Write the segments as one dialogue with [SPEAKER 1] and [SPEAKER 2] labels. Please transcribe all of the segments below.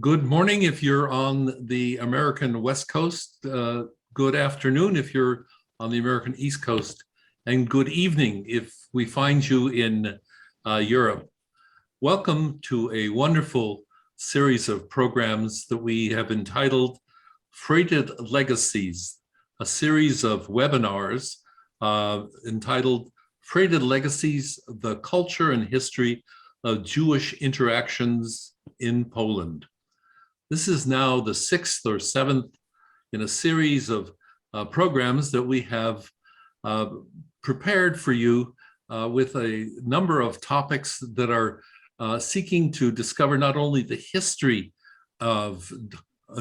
[SPEAKER 1] Good morning if you're on the American West Coast. Good afternoon if you're on the American East Coast. And good evening if we find you in Europe. Welcome to a wonderful series of programs that we have entitled Freighted Legacies, a series of webinars entitled Freighted Legacies, the Culture and History of Jewish Interactions in Poland. This is now the sixth or seventh in a series of programs that we have prepared for you with a number of topics that are seeking to discover not only the history of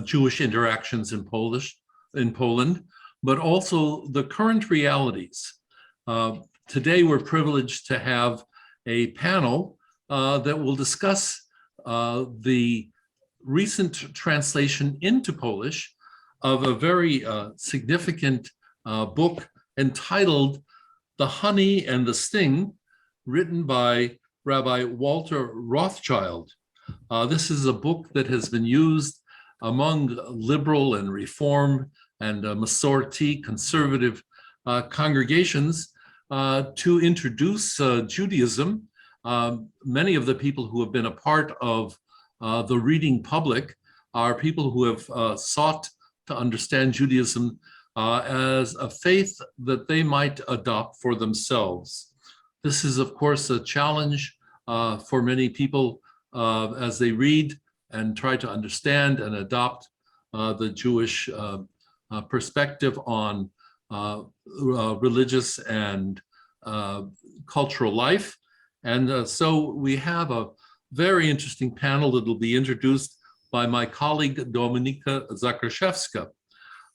[SPEAKER 1] Jewish interactions in Poland, but also the current realities. Today, we're privileged to have a panel that will discuss the recent translation into Polish of a very significant book entitled The Honey and the Sting, written by Rabbi Walter Rothschild. This is a book that has been used among liberal and reform and Masorti conservative congregations to introduce Judaism. Many of the people who have been a part of the reading public are people who have sought to understand Judaism as a faith that they might adopt for themselves. This is, of course, a challenge for many people as they read and try to understand and adopt the Jewish perspective on religious and cultural life. And so we have a very interesting panel that will be introduced by my colleague, Dominika Zakrzewska.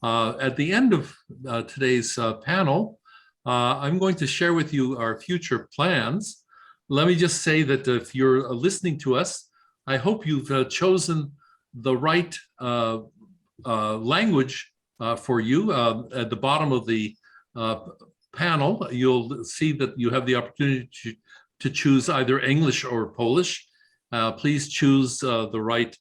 [SPEAKER 1] At the end of today's panel, I'm going to share with you our future plans. Let me just say that if you're listening to us, I hope you've chosen the right language for you. At the bottom of the panel, you'll see that you have the opportunity to choose either English or Polish. Please choose the right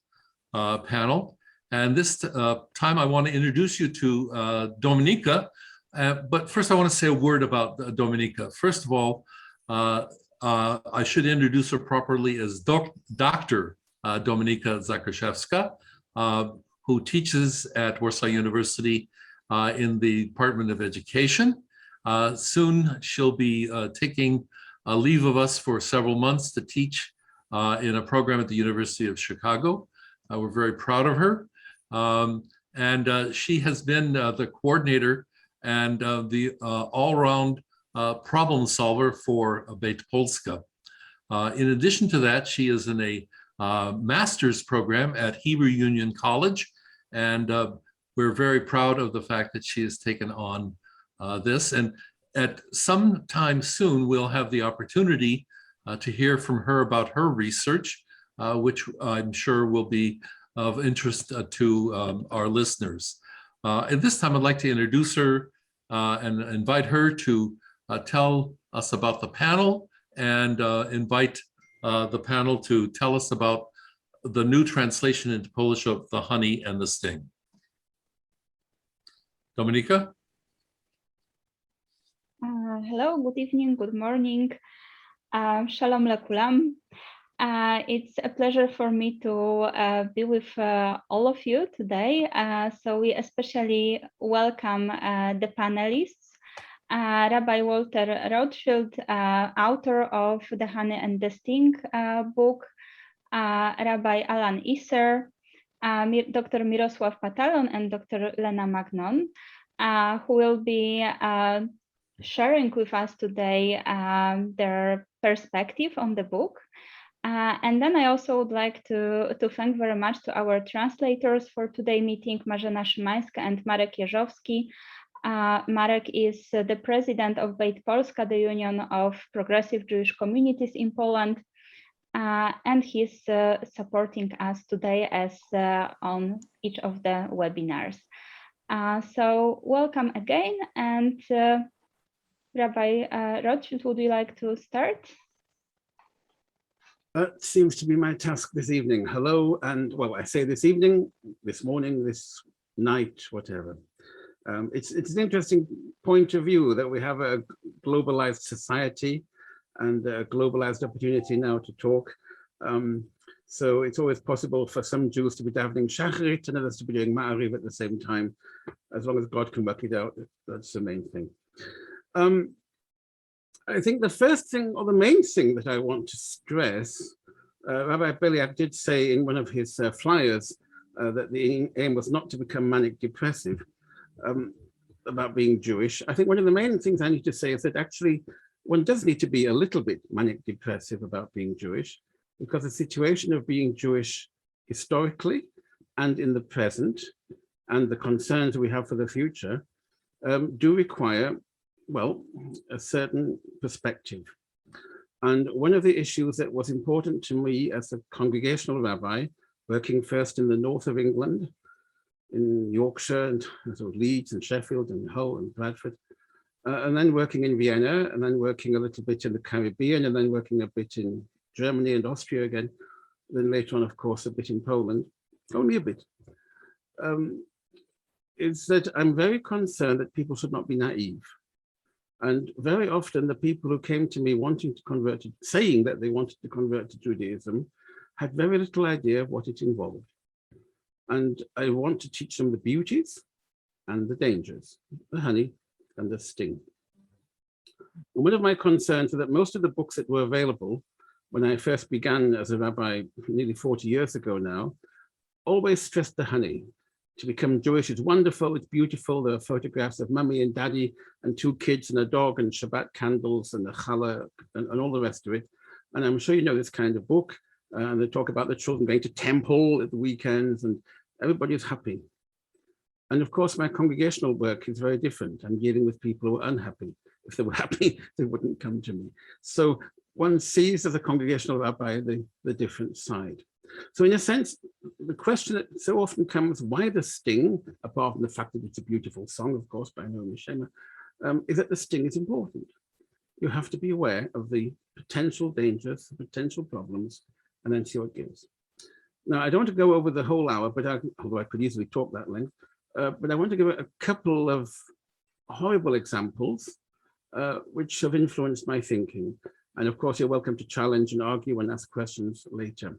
[SPEAKER 1] panel. And this time I want to introduce you to Dominika. But first I want to say a word about Dominika. First of all, I should introduce her properly as Dr. Dominika Zakrzewska, who teaches at Warsaw University in the Department of Education. Soon she'll be taking a leave of us for several months to teach in a program at the University of Chicago. We're very proud of her. And she has been the coordinator and the all-round problem solver for Beit Polska. In addition to that, she is in a master's program at Hebrew Union College. And we're very proud of the fact that she has taken on this. And at some time soon, we'll have the opportunity to hear from her about her research, which I'm sure will be of interest to our listeners. At this time, I'd like to introduce her and invite her to tell us about the panel and invite the panel to tell us about the new translation into Polish of The Honey and the Sting. Dominika?
[SPEAKER 2] Hello, good evening, good morning. Shalom lekulam. It's a pleasure for me to be with all of you today. So we especially welcome the panelists, Rabbi Walter Rothschild, author of The Honey and the Sting book, Rabbi Alan Isser, Dr. Mirosław Patalon, and Dr. Lena Magnon, who will be sharing with us today their perspective on the book. And then I also would like to thank very much to our translators for today's meeting, Marzena Szymańska and Marek Jerzowski. Marek is the president of Beit Polska, the Union of Progressive Jewish Communities in Poland, and he's supporting us today as on each of the webinars. So welcome again, and Rabbi Rothschild, would you like to start?
[SPEAKER 3] That seems to be my task this evening. Hello, and well, I say this evening, this morning, this night, whatever. It's an interesting point of view that we have a globalized society and a globalized opportunity now to talk. So it's always possible for some Jews to be davening Shacharit and others to be doing Ma'ariv at the same time. As long as God can work it out, that's the main thing. I think the first thing, or the main thing that I want to stress, Rabbi Beliak did say in one of his flyers that the aim was not to become manic depressive about being Jewish. I think one of the main things I need to say is that actually one does need to be a little bit manic depressive about being Jewish, because the situation of being Jewish historically and in the present and the concerns we have for the future do require, well, a certain perspective. And one of the issues that was important to me as a congregational rabbi, working first in the north of England, in Yorkshire, and sort of Leeds and Sheffield and Hull and Bradford, and then working in Vienna, and then working a little bit in the Caribbean, and then working a bit in Germany and Austria again, then later on, of course, a bit in Poland, only a bit, is that I'm very concerned that people should not be naive. And very often the people who came to me wanting to convert, saying that they wanted to convert to Judaism, had very little idea of what it involved. And I want to teach them the beauties and the dangers, the honey and the sting. And one of my concerns is that most of the books that were available when I first began as a rabbi nearly 40 years ago now, always stressed the honey. To become Jewish is wonderful, it's beautiful. There are photographs of mummy and daddy and two kids and a dog and Shabbat candles and a challah and all the rest of it. And I'm sure you know this kind of book. And they talk about the children going to temple at the weekends and everybody's happy. And of course, my congregational work is very different. I'm dealing with people who are unhappy. If they were happy, they wouldn't come to me. So one sees as a congregational rabbi the different side. So in a sense, the question that so often comes, why the sting, apart from the fact that it's a beautiful song, of course, by Naomi Shemer, is that the sting is important. You have to be aware of the potential dangers, the potential problems, and then see what it gives. Now, I don't want to go over the whole hour, but although I could easily talk that length, but I want to give a couple of horrible examples which have influenced my thinking. And of course, you're welcome to challenge and argue and ask questions later.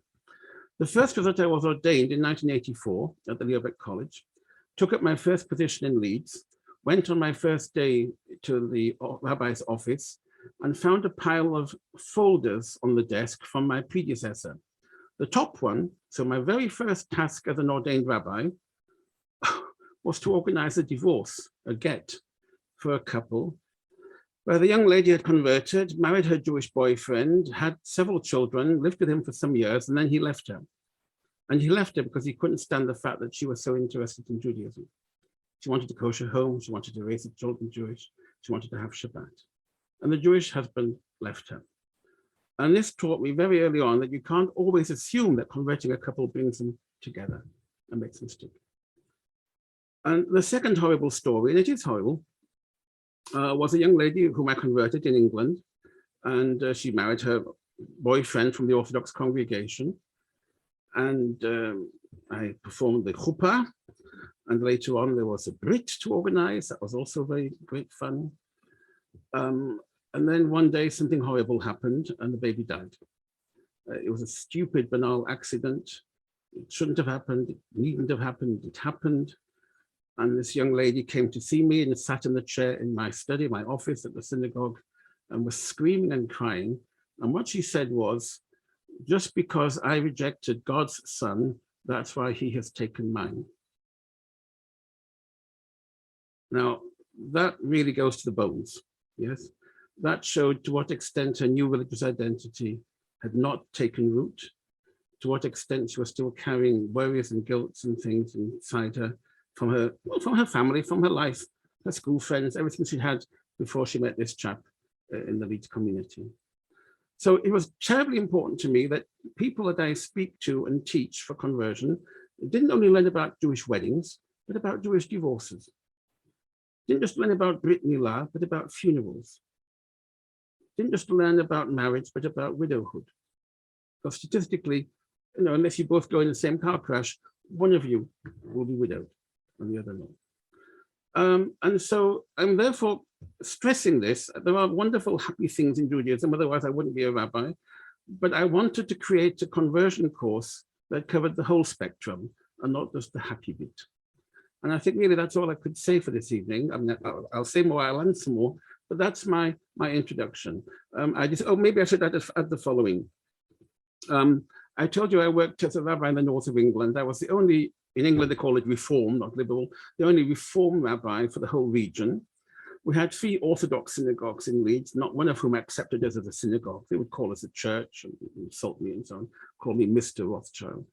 [SPEAKER 3] The first was that I was ordained in 1984 at the Leobeck College, took up my first position in Leeds, went on my first day to the rabbi's office and found a pile of folders on the desk from my predecessor. The top one, so my very first task as an ordained rabbi, was to organize a divorce, a get, for a couple where the young lady had converted, married her Jewish boyfriend, had several children, lived with him for some years, and then he left her. And he left her because he couldn't stand the fact that she was so interested in Judaism. She wanted a kosher home, she wanted to raise her children Jewish, she wanted to have Shabbat. And the Jewish husband left her. And this taught me very early on that you can't always assume that converting a couple brings them together and makes them stick. And the second horrible story, and it is horrible, was a young lady whom I converted in England, and she married her boyfriend from the Orthodox congregation. And I performed the chuppah, and later on there was a Brit to organize. That was also very great fun. And then one day something horrible happened and the baby died. It was a stupid, banal accident. It shouldn't have happened, it needn't have happened, it happened. And this young lady came to see me and sat in the chair in my study, my office at the synagogue, and was screaming and crying. And what she said was, just because I rejected God's son, that's why he has taken mine. Now, that really goes to the bones, yes? That showed to what extent her new religious identity had not taken root, to what extent she was still carrying worries and guilts and things inside her from her family, from her life, her school friends, everything she had before she met this chap in the Leeds community. So it was terribly important to me that people that I speak to and teach for conversion didn't only learn about Jewish weddings, but about Jewish divorces. Didn't just learn about Brit Milah, but about funerals. Didn't just learn about marriage, but about widowhood. Because statistically, you know, unless you both go in the same car crash, one of you will be widowed and the other not. And so I'm therefore stressing this. There are wonderful, happy things in Judaism, otherwise I wouldn't be a rabbi. But I wanted to create a conversion course that covered the whole spectrum and not just the happy bit. And I think really that's all I could say for this evening. I mean, I'll say more, I'll answer more, but that's my introduction. Maybe I should add the following. I told you I worked as a rabbi in the north of England. I was the only, in England they call it reform, not liberal, the only reform rabbi for the whole region. We had 3 Orthodox synagogues in Leeds, not one of whom accepted us as a synagogue. They would call us a church and insult me and so on, call me Mr. Rothschild.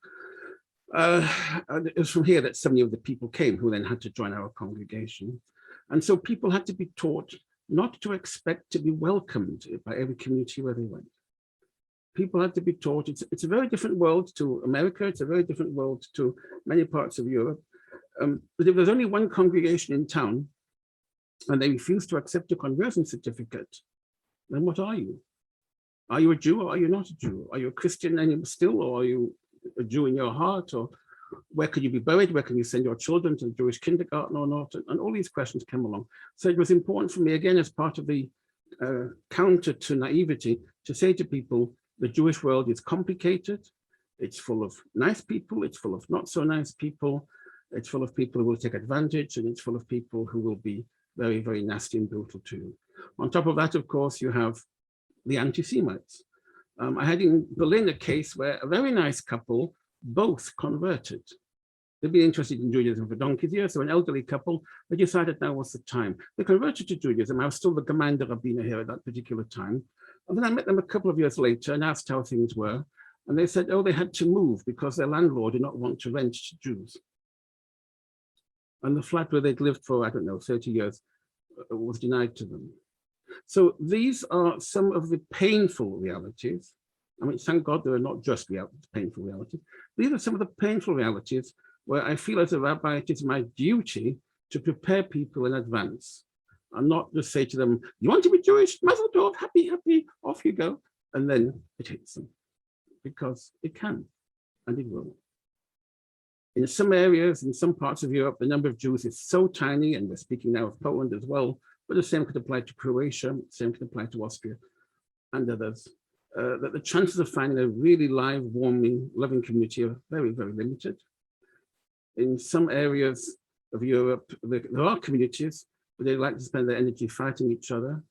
[SPEAKER 3] And it was from here that so many of the people came who then had to join our congregation. And so people had to be taught not to expect to be welcomed by every community where they went. People had to be taught, it's a very different world to America, it's a very different world to many parts of Europe. But if there's only one congregation in town and they refuse to accept a conversion certificate, then what are you? Are you a Jew or are you not a Jew? Are you a Christian still, or are you a Jew in your heart? Or where can you be buried? Where can you send your children to the Jewish kindergarten or not? And all these questions came along. So it was important for me, again, as part of the counter to naivety, to say to people, the Jewish world is complicated. It's full of nice people. It's full of not so nice people. It's full of people who will take advantage, and it's full of people who will be very, very nasty and brutal to you. On top of that, of course, you have the anti-Semites. I had in Berlin a case where a very nice couple both converted. They'd been interested in Judaism for donkey's years, so an elderly couple, they decided now was the time. They converted to Judaism. I was still the Gemeinde Rabbiner here at that particular time. And then I met them a couple of years later and asked how things were. And they said, oh, they had to move because their landlord did not want to rent to Jews. And the flat where they'd lived for, I don't know, 30 years was denied to them. So these are some of the painful realities. I mean, thank God there are not just painful realities. These are some of the painful realities where I feel as a rabbi, it is my duty to prepare people in advance and not just say to them, you want to be Jewish? Mazel tov, happy, happy, off you go. And then it hits them, because it can and it will. In some areas, in some parts of Europe, the number of Jews is so tiny, and we're speaking now of Poland as well, but the same could apply to Croatia, the same could apply to Austria and others, that the chances of finding a really live, warming, loving community are very, very limited. In some areas of Europe, there are communities, but they like to spend their energy fighting each other.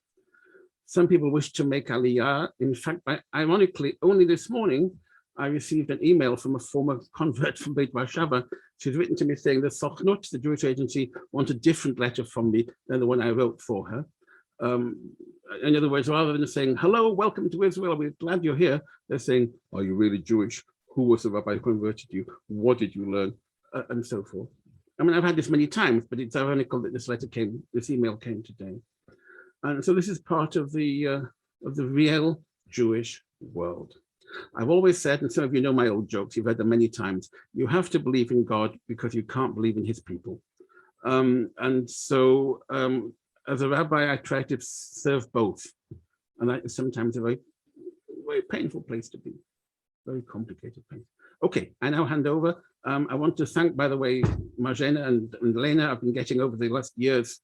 [SPEAKER 3] Some people wish to make aliyah. In fact, ironically, only this morning, I received an email from a former convert from Beit Warszawa. She's written to me saying the Sochnut, the Jewish agency, want a different letter from me than the one I wrote for her. In other words, rather than saying, hello, welcome to Israel, we're glad you're here, they're saying, are you really Jewish? Who was the rabbi who converted you? What did you learn? And so forth. I mean, I've had this many times, but it's ironical that this email came today. And so this is part of the real Jewish world. I've always said, and some of you know my old jokes, you've heard them many times, you have to believe in God because you can't believe in his people. And so as a rabbi, I try to serve both. And that is sometimes a very, very painful place to be, very complicated place. Okay, I now hand over. I want to thank, by the way, Marjana and Lena. I've been getting over the last years,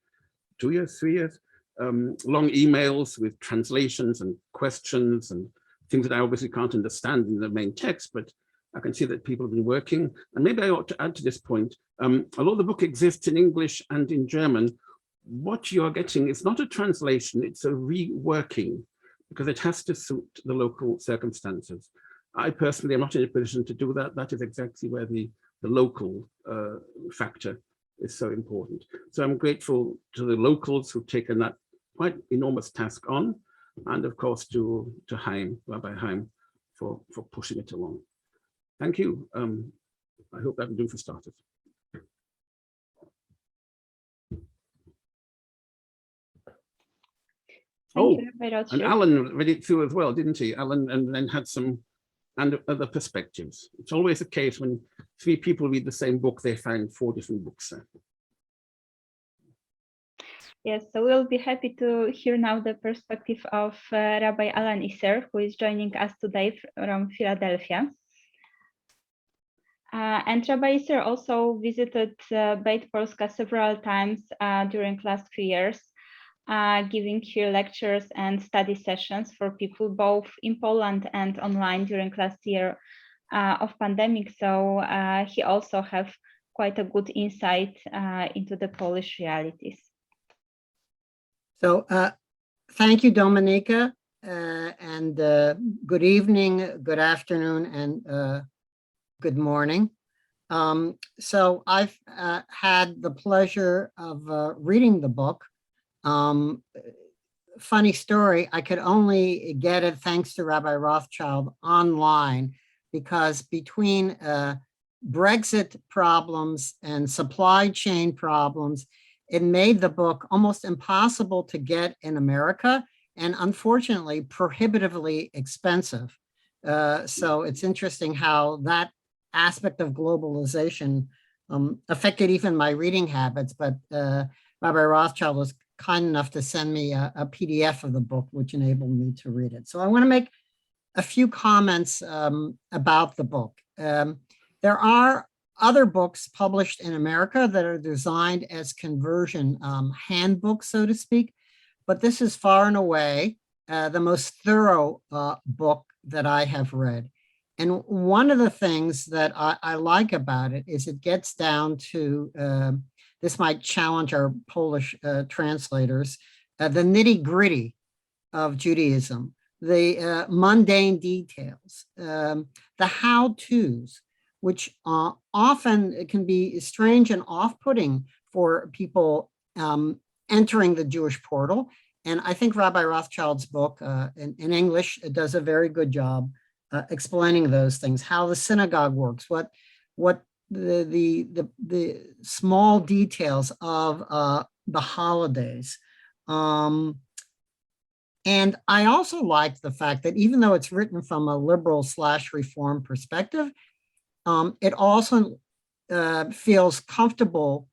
[SPEAKER 3] 2 years, 3 years, long emails with translations and questions and things that I obviously can't understand in the main text, but I can see that people have been working. And maybe I ought to add to this point, although the book exists in English and in German, what you're getting is not a translation, it's a reworking, because it has to suit the local circumstances. I personally am not in a position to do that. That is exactly where the local factor is so important. So I'm grateful to the locals who've taken that quite enormous task on, and of course to Chaim, Rabbi Chaim, for pushing it along. Thank you. I hope that will do for starters.
[SPEAKER 2] Thank you, Rabbi Rothschild.
[SPEAKER 3] And Alan read it through as well, didn't he? Alan, and then had some other perspectives. It's always the case when 3 people read the same book, they find 4 different books there.
[SPEAKER 2] Yes, so we'll be happy to hear now the perspective of Rabbi Alan Isser, who is joining us today from Philadelphia. And Rabbi Isser also visited Beit Polska several times during last few years, giving here lectures and study sessions for people both in Poland and online during last year of pandemic. So he also have quite a good insight into the Polish realities.
[SPEAKER 4] So thank you, Dominika, and good evening, good afternoon, and good morning. So I've had the pleasure of reading the book. Funny story, I could only get it thanks to Rabbi Rothschild online, because between Brexit problems and supply chain problems, it made the book almost impossible to get in America, and unfortunately prohibitively expensive. So it's interesting how that aspect of globalization affected even my reading habits, but Rabbi Rothschild was kind enough to send me a PDF of the book, which enabled me to read it. So I want to make a few comments about the book. There are other books published in America that are designed as conversion handbooks, so to speak, but this is far and away the most thorough book that I have read. And one of the things that I like about it is it gets down to, this might challenge our Polish translators, the nitty-gritty of Judaism, the mundane details, the how-tos, which often can be strange and off-putting for people entering the Jewish portal. And I think Rabbi Rothschild's book in English does a very good job explaining those things, how the synagogue works, what the small details of the holidays. And I also like the fact that even though it's written from a liberal/reform perspective, it also feels comfortable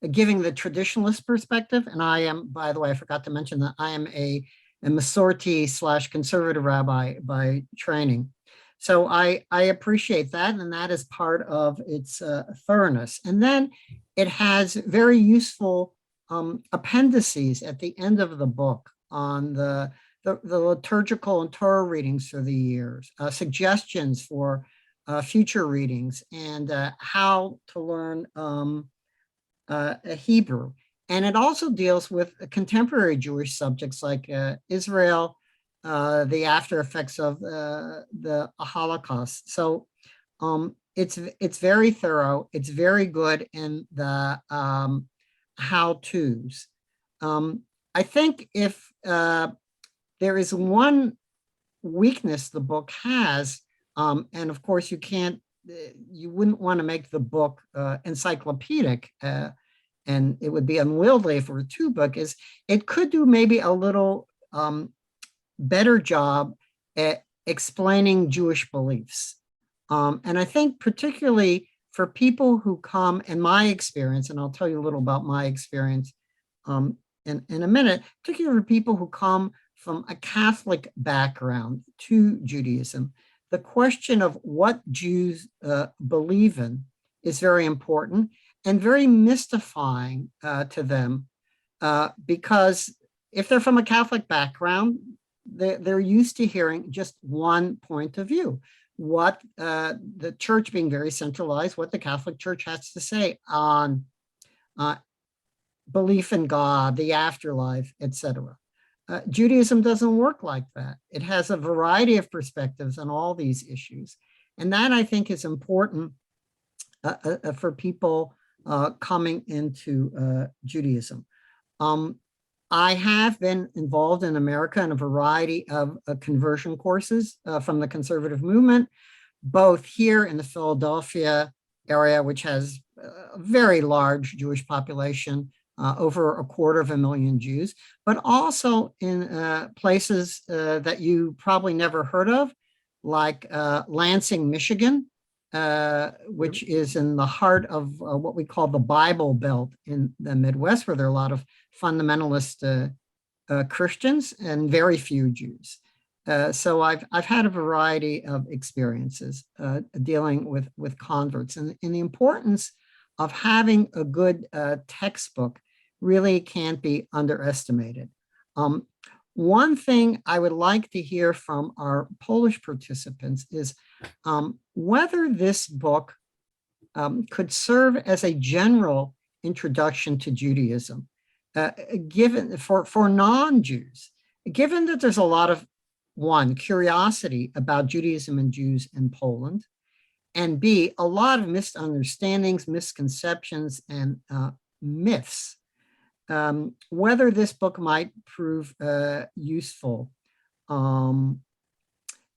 [SPEAKER 4] giving the traditionalist perspective. And I am, by the way, I forgot to mention that I am a Masorti/conservative rabbi by training. So I appreciate that, and that is part of its thoroughness. And then it has very useful appendices at the end of the book on the liturgical and Torah readings for the years, suggestions for future readings, and how to learn Hebrew. And it also deals with contemporary Jewish subjects like Israel, the after effects of the Holocaust. So it's very thorough. It's very good in the how-tos. I think if there is one weakness the book has, and of course you wouldn't want to make the book encyclopedic, and it would be unwieldy if it were too big, is it could do maybe a little better job at explaining Jewish beliefs. And I think particularly for people who come, in my experience, and I'll tell you a little about my experience in a minute, particularly for people who come from a Catholic background to Judaism, the question of what Jews believe in is very important and very mystifying to them, because if they're from a Catholic background, they're used to hearing just one point of view, what the church being very centralized, what the Catholic Church has to say on belief in God, the afterlife, etc. Judaism doesn't work like that. It has a variety of perspectives on all these issues. And that, I think, is important for people coming into Judaism. I have been involved in America in a variety of conversion courses from the conservative movement, both here in the Philadelphia area, which has a very large Jewish population, over 250,000 Jews, but also in places that you probably never heard of, like Lansing, Michigan, which is in the heart of what we call the Bible Belt in the Midwest, where there are a lot of fundamentalist Christians and very few Jews. So I've had a variety of experiences dealing with converts, and the importance of having a good textbook really can't be underestimated. One thing I would like to hear from our Polish participants is whether this book could serve as a general introduction to Judaism, given for non-Jews, given that there's a lot of, one, curiosity about Judaism and Jews in Poland, and B, a lot of misunderstandings, misconceptions, and myths. Whether this book might prove useful. And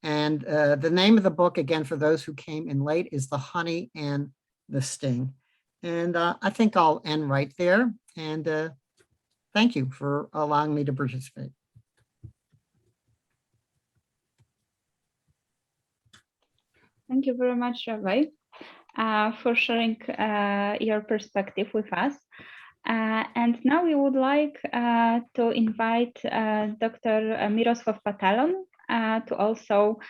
[SPEAKER 4] the name of the book, again, for those who came in late, is The Honey and the Sting. And I think I'll end right there. And thank you for allowing me to participate.
[SPEAKER 2] Thank you very much, Rabbi, for sharing your perspective with us. And now we would like to invite Dr. Mirosław Patalon to also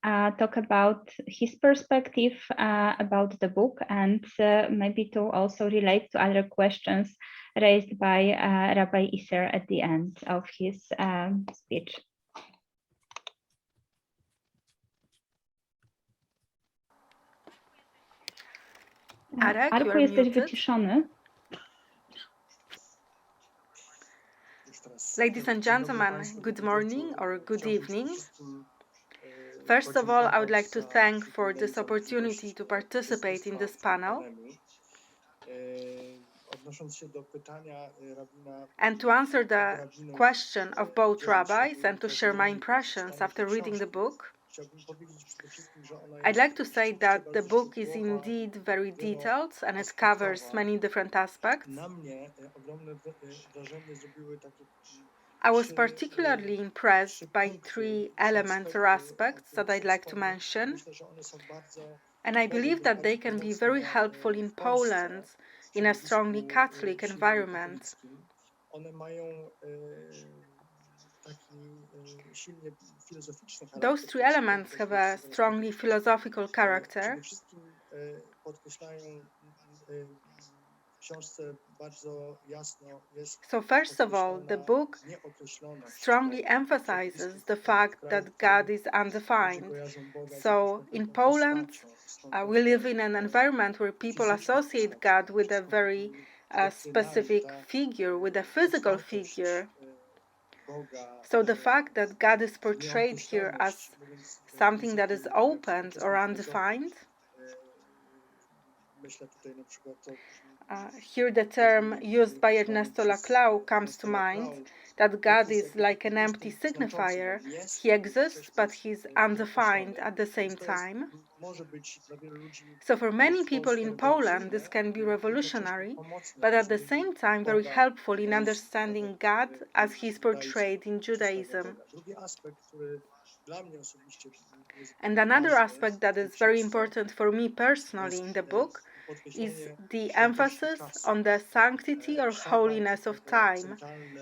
[SPEAKER 2] talk about his perspective about the book, and maybe to also relate to other questions raised by Rabbi Iser at the end of his speech. Arku, jesteś wyciszony.
[SPEAKER 5] Ladies and gentlemen, good morning or good evening. First of all, I would like to thank for this opportunity to participate in this panel and to answer the question of both rabbis and to share my impressions after reading the book. I'd like to say that the book is indeed very detailed and it covers many different aspects. I was particularly impressed by 3 elements or aspects that I'd like to mention, and I believe that they can be very helpful in Poland in a strongly Catholic environment. Those 3 elements have a strongly philosophical character. So first of all, the book strongly emphasizes the fact that God is undefined. So in Poland, we live in an environment where people associate God with a very specific figure, with a physical figure. So the fact that God is portrayed here as something that is open or undefined, here the term used by Ernesto Laclau comes to mind, that God is like an empty signifier. He exists, but he's undefined at the same time. So for many people in Poland, this can be revolutionary, but at the same time very helpful in understanding God as he's portrayed in Judaism. And another aspect that is very important for me personally in the book is the emphasis on the sanctity or holiness of time.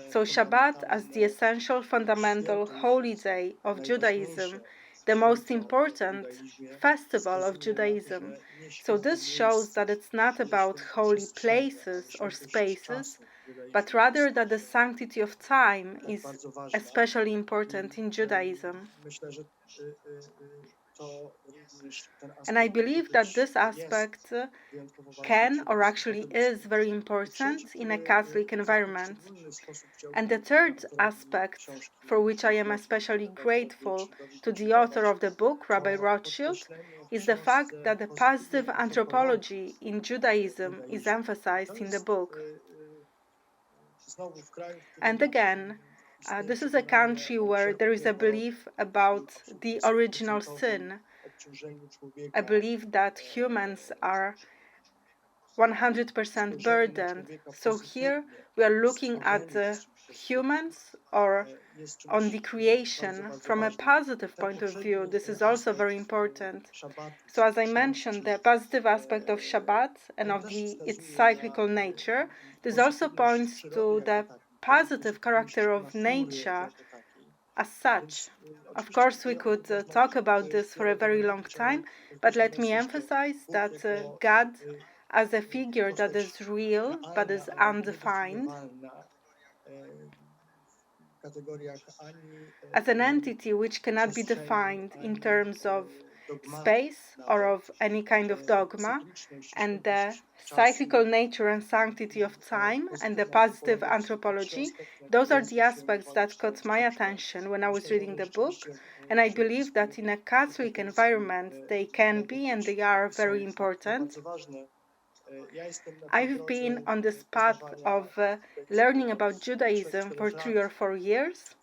[SPEAKER 5] So Shabbat as the essential fundamental holy day of Judaism, the most important festival of Judaism. So this shows that it's not about holy places or spaces, but rather that the sanctity of time is especially important in Judaism. And I believe that this aspect can or actually is very important in a Catholic environment. And the third aspect, for which I am especially grateful to the author of the book, Rabbi Rothschild, is the fact that the positive anthropology in Judaism is emphasized in the book. And again, this is a country where there is a belief about the original sin, a belief that humans are 100% burdened. So here we are looking at humans or on the creation from a positive point of view. This is also very important. So as I mentioned, the positive aspect of Shabbat and of its cyclical nature, this also points to the positive character of nature as such. Of course, we could talk about this for a very long time, but let me emphasize that God as a figure that is real but is undefined, as an entity which cannot be defined in terms of space or of any kind of dogma, and the cyclical nature and sanctity of time and the positive anthropology, those are the aspects that caught my attention when I was reading the book, and I believe that in a Catholic environment they can be and they are very important. I've been on this path of learning about Judaism for 3 or 4 years,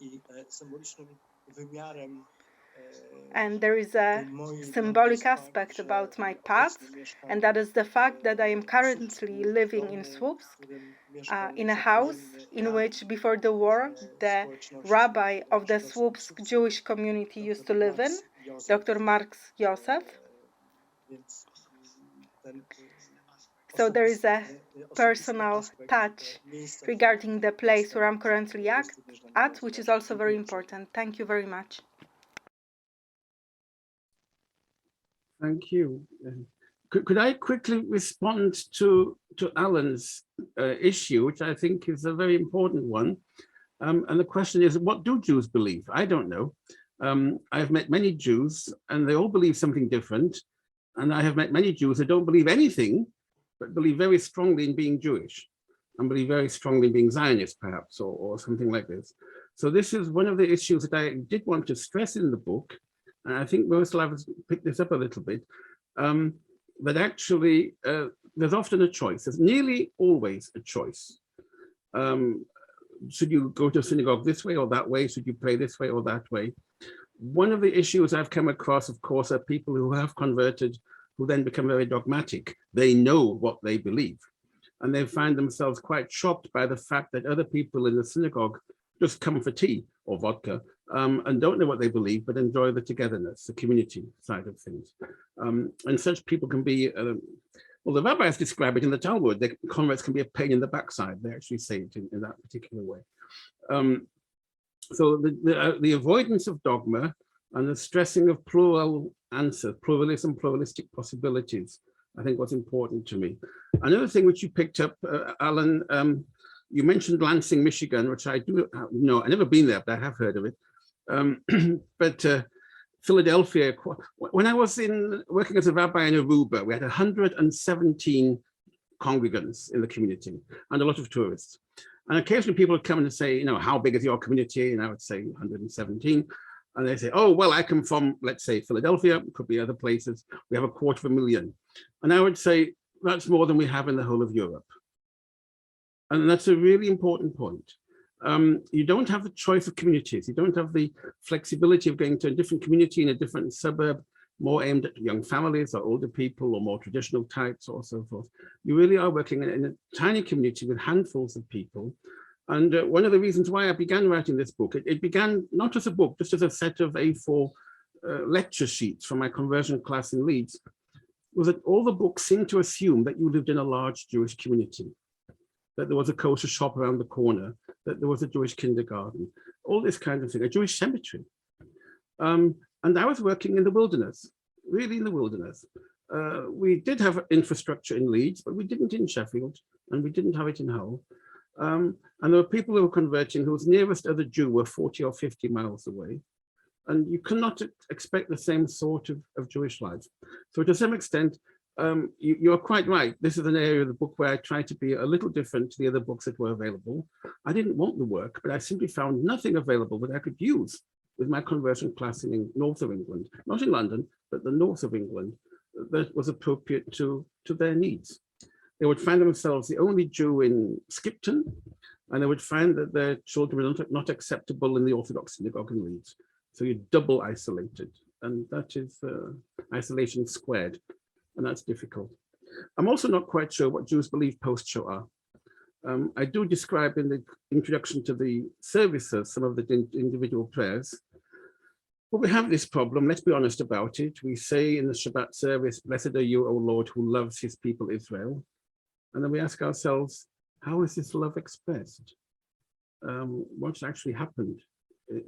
[SPEAKER 5] and there is a symbolic aspect about my path, and that is the fact that I am currently living in Słupsk, in a house in which before the war the rabbi of the Słupsk Jewish community used to live in, Dr. Marks Yosef. So there is a personal touch regarding the place where I'm currently at, which is also very important. Thank you very much.
[SPEAKER 3] Thank you. Could I quickly respond to Alan's issue, which I think is a very important one? And the question is, what do Jews believe? I don't know. I've met many Jews and they all believe something different. And I have met many Jews who don't believe anything, but believe very strongly in being Jewish and believe very strongly in being Zionist, perhaps, or something like this. So this is one of the issues that I did want to stress in the book. And I think most of us picked this up a little bit, that actually there's often a choice. There's nearly always a choice. Should you go to a synagogue this way or that way? Should you pray this way or that way? One of the issues I've come across, of course, are people who have converted, who then become very dogmatic. They know what they believe. And they find themselves quite shocked by the fact that other people in the synagogue just come for tea or vodka and don't know what they believe, but enjoy the togetherness, the community side of things. And such people can be, well, the rabbis describe it in the Talmud, the converts can be a pain in the backside. They actually say it in that particular way. So the avoidance of dogma and the stressing of plural answers, pluralism, pluralistic possibilities, I think was important to me. Another thing which you picked up, Alan, you mentioned Lansing, Michigan, which I do know. I've never been there, but I have heard of it. But Philadelphia, when I was working as a rabbi in Aruba, we had 117 congregants in the community and a lot of tourists. And occasionally people would come and say, how big is your community? And I would say 117. And they say, oh, well, I come from, let's say, Philadelphia, could be other places. We have 250,000. And I would say, that's more than we have in the whole of Europe. And that's a really important point. You don't have the choice of communities. You don't have the flexibility of going to a different community in a different suburb, more aimed at young families or older people or more traditional types or so forth. You really are working in a tiny community with handfuls of people. And one of the reasons why I began writing this book, it began not as a book, just as a set of A4 lecture sheets from my conversion class in Leeds, was that all the books seemed to assume that you lived in a large Jewish community, that there was a kosher shop around the corner, that there was a Jewish kindergarten, all this kind of thing, a Jewish cemetery. And I was working in the wilderness, really in the wilderness. We did have infrastructure in Leeds, but we didn't in Sheffield, and we didn't have it in Hull. And there were people who were converting whose nearest other Jew were 40 or 50 miles away. And you cannot expect the same sort of Jewish life. So to some extent, you're quite right. This is an area of the book where I tried to be a little different to the other books that were available. I didn't want the work, but I simply found nothing available that I could use with my conversion class in north of England, not in London, but the north of England, that was appropriate to their needs. They would find themselves the only Jew in Skipton, and they would find that their children were not acceptable in the Orthodox synagogue in Leeds. So you're double isolated, and that is isolation squared, and that's difficult. I'm also not quite sure what Jews believe post-Shoah. I do describe in the introduction to the services some of the individual prayers. But we have this problem, let's be honest about it. We say in the Shabbat service, blessed are you, O Lord, who loves his people Israel. And then we ask ourselves, how is this love expressed? what's actually happened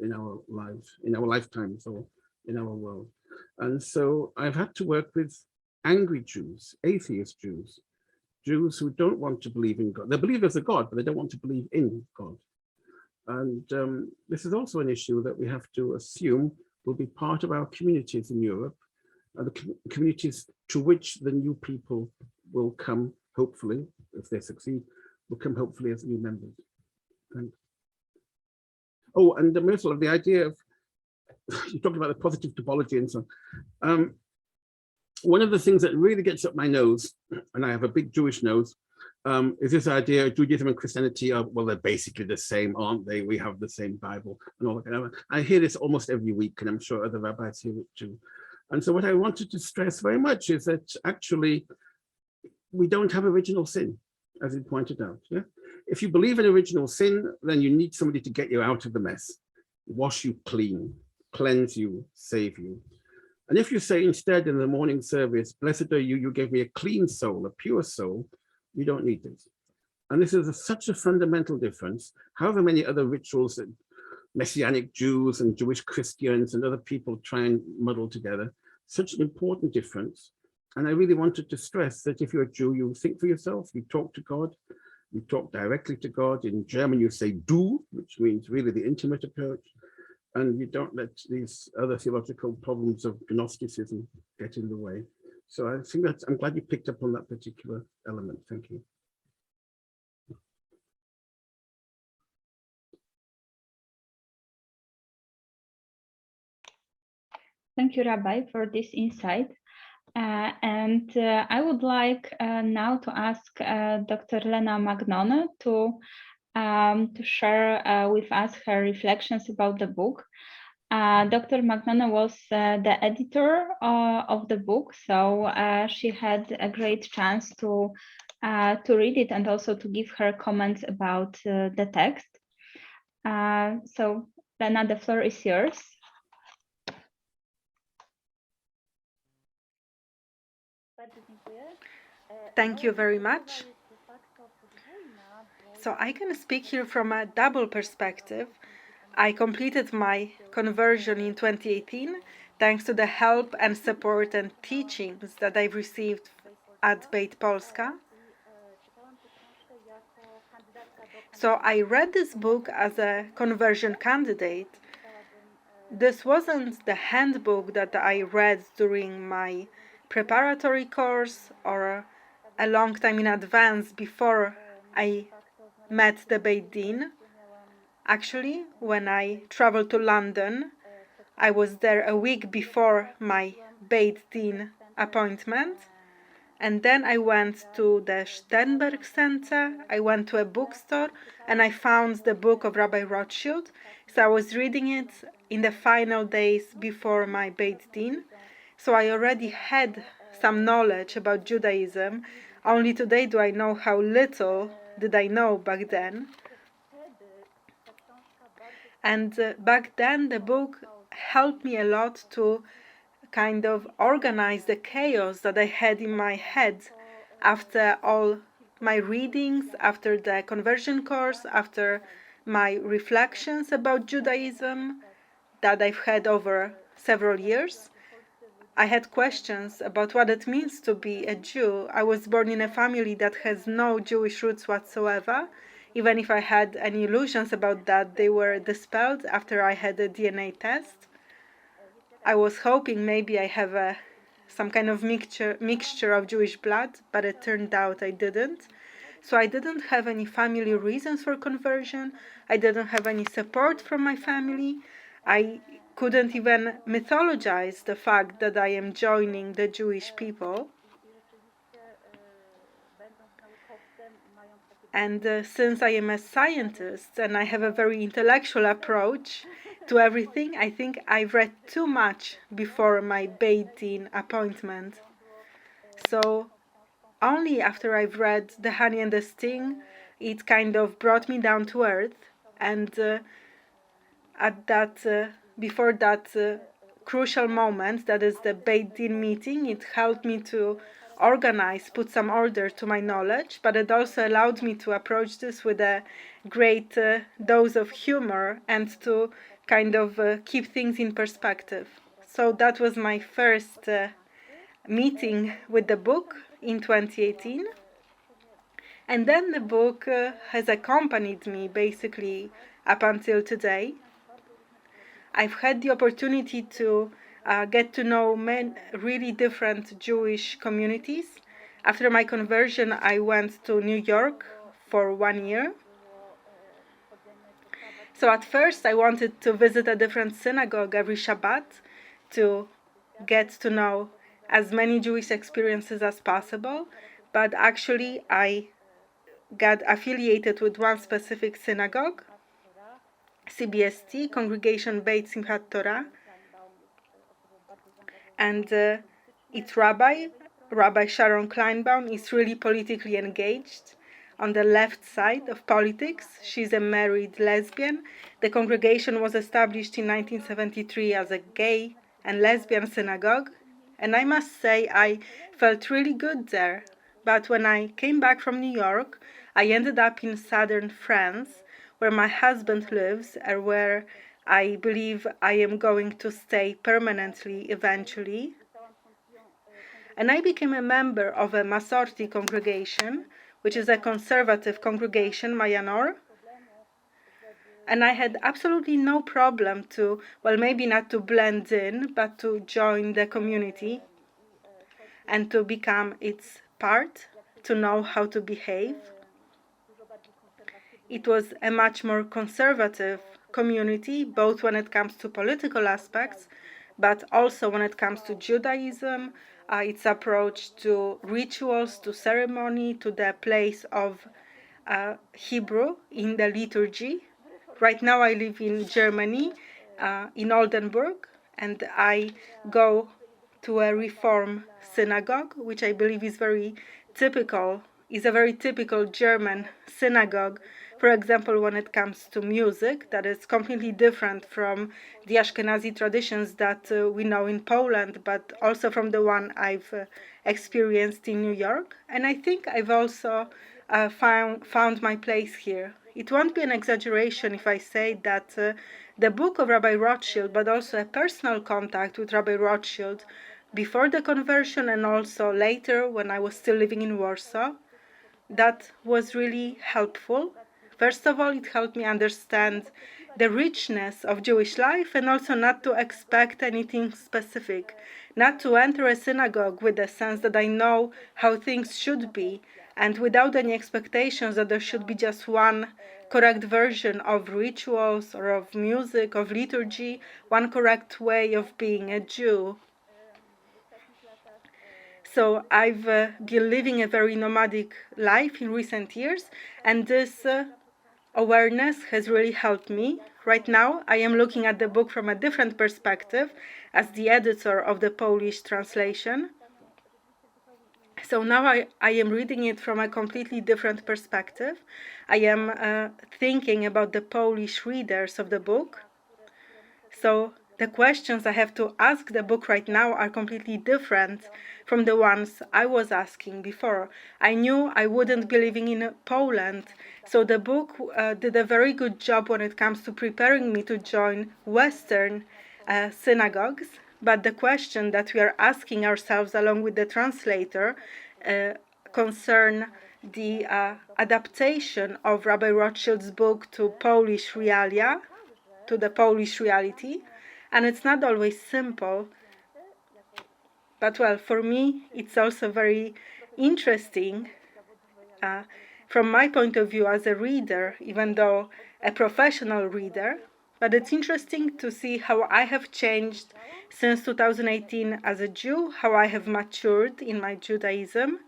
[SPEAKER 3] in our lives, in our lifetimes, or in our world. And so I've had to work with angry Jews, atheist Jews, Jews who don't want to believe in God. They believe there's a God, but they don't want to believe in God. And this is also an issue that we have to assume will be part of our communities in Europe, and the communities to which the new people will come, hopefully, if they succeed, will come hopefully as new members. And oh, and the middle of the idea of, you talked about the positive topology and so on. One of the things that really gets up my nose, and I have a big Jewish nose, is this idea of Judaism and Christianity are, well, they're basically the same, aren't they? We have the same Bible and all that kind of. I hear this almost every week, and I'm sure other rabbis hear it too. And so what I wanted to stress very much is that actually we don't have original sin, as you pointed out. Yeah? If you believe in original sin, then you need somebody to get you out of the mess, wash you clean, cleanse you, save you. And if you say instead in the morning service, blessed are you, you gave me a clean soul, a pure soul, you don't need this. And this is such a fundamental difference. However many other rituals that Messianic Jews and Jewish Christians and other people try and muddle together, such an important difference. And I really wanted to stress that if you're a Jew, you think for yourself, you talk to God, you talk directly to God. In German, you say du, which means really the intimate approach. And you don't let these other theological problems of Gnosticism get in the way. So I think that I'm glad you picked up on that particular element. Thank you.
[SPEAKER 2] Thank you, Rabbi, for this insight. And I would like now to ask Dr. Lena Magnone to share with us her reflections about the book. Dr. Magnone was the editor of the book, so she had a great chance to read it and also to give her comments about the text. So, Lena, the floor is yours.
[SPEAKER 5] Thank you very much. So I can speak here from a double perspective. I completed my conversion in 2018 thanks to the help and support and teachings that I've received at Beit Polska. So I read this book as a conversion candidate. This wasn't the handbook that I read during my preparatory course or a long time in advance before I met the Beit Din. Actually, when I traveled to London, I was there a week before my Beit Din appointment. And then I went to the Sternberg Center, I went to a bookstore, and I found the book of Rabbi Rothschild. So I was reading it in the final days before my Beit Din. So I already had some knowledge about Judaism. Only today do I know how little did I know back then. And back then the book helped me a lot to kind of organize the chaos that I had in my head after all my readings, after the conversion course, after my reflections about Judaism that I've had over several years. I had questions about what it means to be a Jew. I was born in a family that has no Jewish roots whatsoever. Even if I had any illusions about that, they were dispelled after I had a DNA test. I was hoping maybe I have some kind of mixture of Jewish blood, but it turned out I didn't. So I didn't have any family reasons for conversion. I didn't have any support from my family. I couldn't even mythologize the fact that I am joining the Jewish people. And since I am a scientist and I have a very intellectual approach to everything, I think I read too much before my Beit Din appointment. So only after I've read The Honey and the Sting, it kind of brought me down to earth. And before that crucial moment, that is the Beit Din meeting, it helped me to organize, put some order to my knowledge, but it also allowed me to approach this with a great dose of humor and to kind of keep things in perspective. So that was my first meeting with the book in 2018. And then the book has accompanied me basically up until today. I've had the opportunity to get to know really different Jewish communities. After my conversion, I went to New York for 1 year. So at first, I wanted to visit a different synagogue every Shabbat to get to know as many Jewish experiences as possible. But actually, I got affiliated with one specific synagogue, CBST, Congregation Beit Simchat Torah, and its Rabbi Sharon Kleinbaum, is really politically engaged on the left side of politics. She's a married lesbian. The congregation was established in 1973 as a gay and lesbian synagogue, and I must say I felt really good there. But when I came back from New York, I ended up in southern France, where my husband lives, and where I believe I am going to stay permanently eventually. And I became a member of a Masorti congregation, which is a conservative congregation, Mayanor. And I had absolutely no problem to, well, maybe not to blend in, but to join the community and to become its part, to know how to behave. It was a much more conservative community, both when it comes to political aspects, but also when it comes to Judaism, its approach to rituals, to ceremony, to the place of Hebrew in the liturgy. Right now I live in Germany, in Oldenburg, and I go to a Reform synagogue, which I believe is a very typical German synagogue. For example, when it comes to music, that is completely different from the Ashkenazi traditions that we know in Poland, but also from the one I've experienced in New York. And I think I've also found my place here. It won't be an exaggeration if I say that the book of Rabbi Rothschild, but also a personal contact with Rabbi Rothschild before the conversion and also later when I was still living in Warsaw, that was really helpful. First of all, it helped me understand the richness of Jewish life and also not to expect anything specific, not to enter a synagogue with the sense that I know how things should be and without any expectations that there should be just one correct version of rituals or of music, of liturgy, one correct way of being a Jew. So I've been living a very nomadic life in recent years, and this awareness has really helped me. Right now, I am looking at the book from a different perspective as the editor of the Polish translation. So now I am reading it from a completely different perspective. I am thinking about the Polish readers of the book. So the questions I have to ask the book right now are completely different from the ones I was asking before. I knew I wouldn't be living in Poland, so the book did a very good job when it comes to preparing me to join Western synagogues. But the question that we are asking ourselves along with the translator concern the adaptation of Rabbi Rothschild's book to Polish realia, to the Polish reality, and it's not always simple. But well, for me, it's also very interesting from my point of view as a reader, even though a professional reader. But it's interesting to see how I have changed since 2018 as a Jew, how I have matured in my Judaism.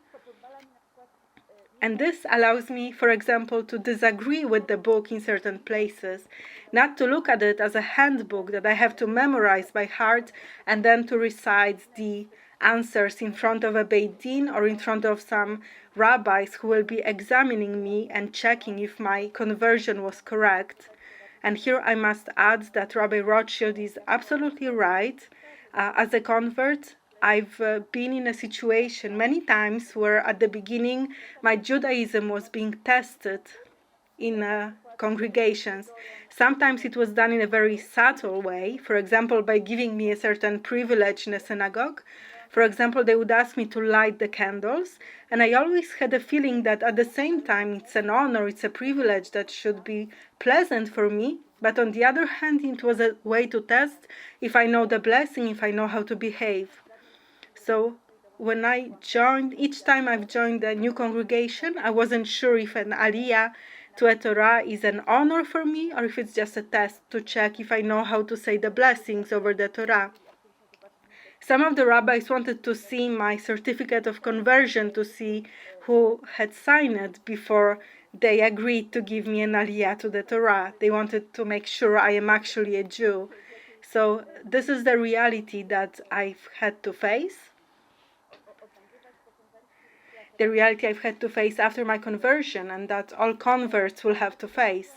[SPEAKER 5] And this allows me, for example, to disagree with the book in certain places, not to look at it as a handbook that I have to memorize by heart and then to recite the answers in front of a Beit Din or in front of some rabbis who will be examining me and checking if my conversion was correct. And here I must add that Rabbi Rothschild is absolutely right. As a convert, I've been in a situation many times where at the beginning my Judaism was being tested in congregations. Sometimes it was done in a very subtle way, for example, by giving me a certain privilege in a synagogue. For example, they would ask me to light the candles, and I always had a feeling that at the same time it's an honor, it's a privilege that should be pleasant for me, but on the other hand, it was a way to test if I know the blessing, if I know how to behave. So when I joined, each time I've joined a new congregation, I wasn't sure if an aliyah to a Torah is an honor for me or if it's just a test to check if I know how to say the blessings over the Torah. Some of the rabbis wanted to see my certificate of conversion to see who had signed it before they agreed to give me an aliyah to the Torah. They wanted to make sure I am actually a Jew. So this is the reality that I've had to face. The reality I've had to face after my conversion, and that all converts will have to face.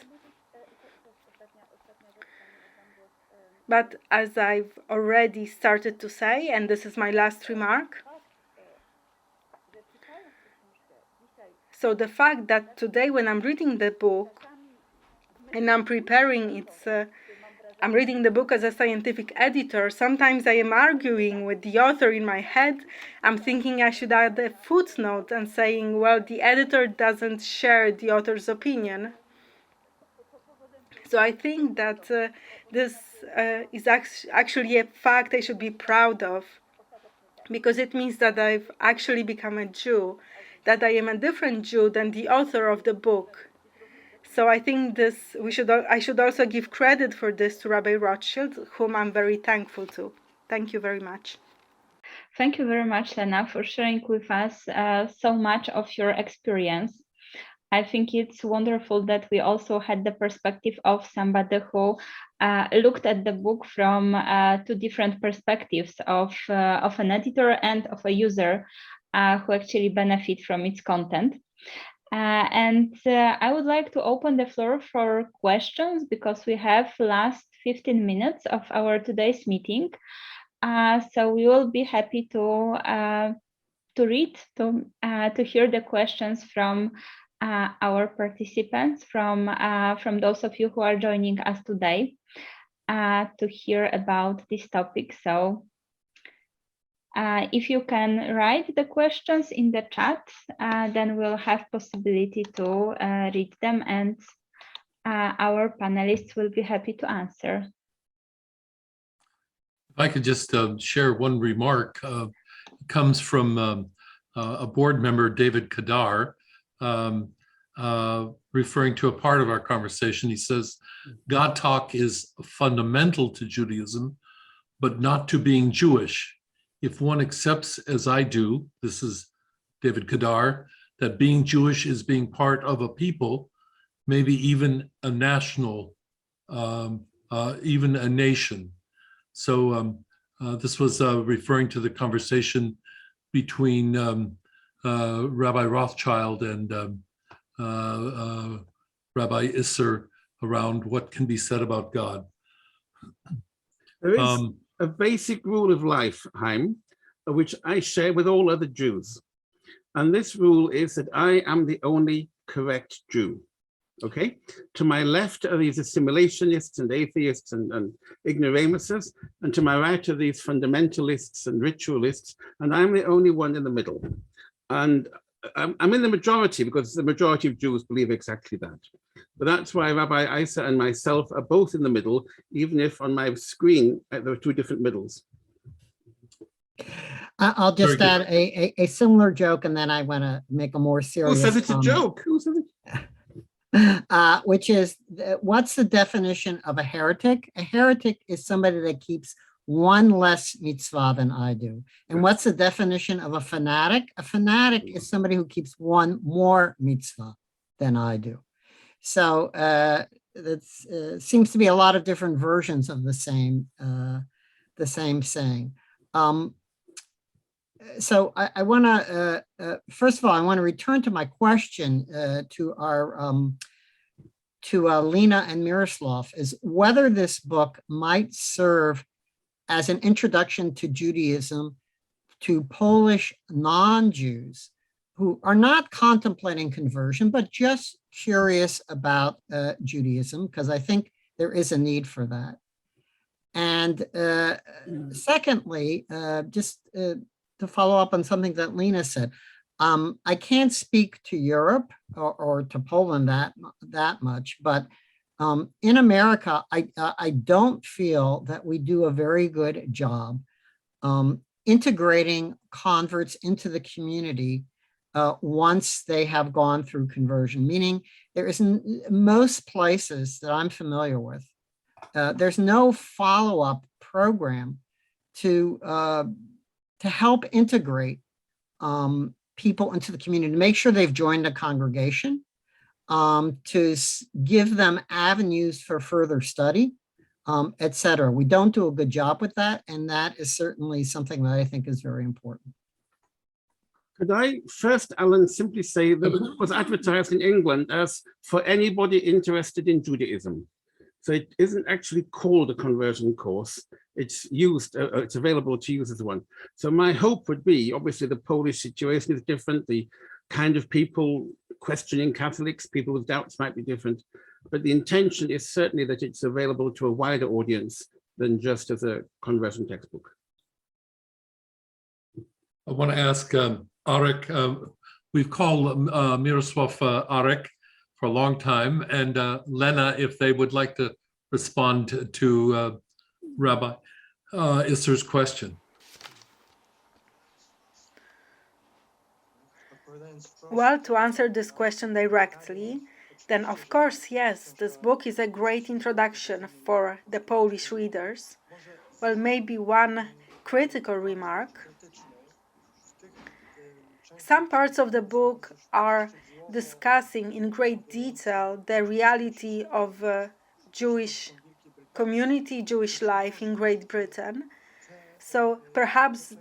[SPEAKER 5] But as I've already started to say, and this is my last remark, so the fact that today when I'm reading the book and I'm preparing I'm reading the book as a scientific editor, sometimes I am arguing with the author in my head. I'm thinking I should add a footnote and saying, well, the editor doesn't share the author's opinion. So I think that this is actually a fact I should be proud of, because it means that I've actually become a Jew, that I am a different Jew than the author of the book. So I think I should also give credit for this to Rabbi Rothschild, whom I'm very thankful to. Thank you very much.
[SPEAKER 2] Thank you very much, Lena, for sharing with us so much of your experience. I think it's wonderful that we also had the perspective of somebody who looked at the book from two different perspectives of an editor and of a user who actually benefit from its content. And I would like to open the floor for questions because we have last 15 minutes of our today's meeting. So we will be happy to hear the questions from our participants, from those of you who are joining us today, to hear about this topic. So if you can write the questions in the chat, then we'll have possibility to read them, and our panelists will be happy to answer.
[SPEAKER 1] If I could just share one remark, comes from a board member, David Kadar, referring to a part of our conversation. He says, God talk is fundamental to Judaism, but not to being Jewish. If one accepts, as I do, this is David Kadar, that being Jewish is being part of a people, maybe even a national, even a nation. So this was referring to the conversation between Rabbi Rothschild and Rabbi Isser around what can be said about God.
[SPEAKER 3] There is a basic rule of life, Chaim, which I share with all other Jews. And this rule is that I am the only correct Jew. Okay? To my left are these assimilationists and atheists and ignoramuses, and to my right are these fundamentalists and ritualists, and I'm the only one in the middle. And I'm in the majority because the majority of Jews believe exactly that. But that's why Rabbi Isa and myself are both in the middle, even if on my screen there are two different middles.
[SPEAKER 4] I'll just add a similar joke, and then I want to make a more serious
[SPEAKER 3] Who says it's
[SPEAKER 4] comment.
[SPEAKER 3] a joke? Who says it?
[SPEAKER 4] Which is, what's the definition of a heretic? A heretic is somebody that keeps one less mitzvah than I do. And what's the definition of a fanatic? A fanatic is somebody who keeps one more mitzvah than I do. So it seems to be a lot of different versions of the same saying. So I want to, first of all, I want to return to my question to Lena and Miroslav, is whether this book might serve as an introduction to Judaism to Polish non-Jews who are not contemplating conversion, but just curious about Judaism, because I think there is a need for that. And secondly, just to follow up on something that Lena said, I can't speak to Europe or to Poland that much, but in America, I don't feel that we do a very good job integrating converts into the community once they have gone through conversion, meaning there isn't, most places that I'm familiar with, there's no follow-up program to help integrate people into the community, to make sure they've joined a congregation, to give them avenues for further study, et cetera. We don't do a good job with that, and that is certainly something that I think is very important.
[SPEAKER 3] Could I first, Alan, simply say the book was advertised in England as for anybody interested in Judaism. So it isn't actually called a conversion course. It's used, it's available to use as one. So my hope would be, obviously the Polish situation is different. The kind of people questioning Catholics, people with doubts might be different. But the intention is certainly that it's available to a wider audience than just as a conversion textbook.
[SPEAKER 1] I want to ask Arek, we've called Miroslav Arek for a long time, and Lena, if they would like to respond to Rabbi Isser's question.
[SPEAKER 5] Well, to answer this question directly, then of course, yes, this book is a great introduction for the Polish readers. Well, maybe one critical remark. Some parts of the book are discussing in great detail the reality of Jewish community, Jewish life in Great Britain. So perhaps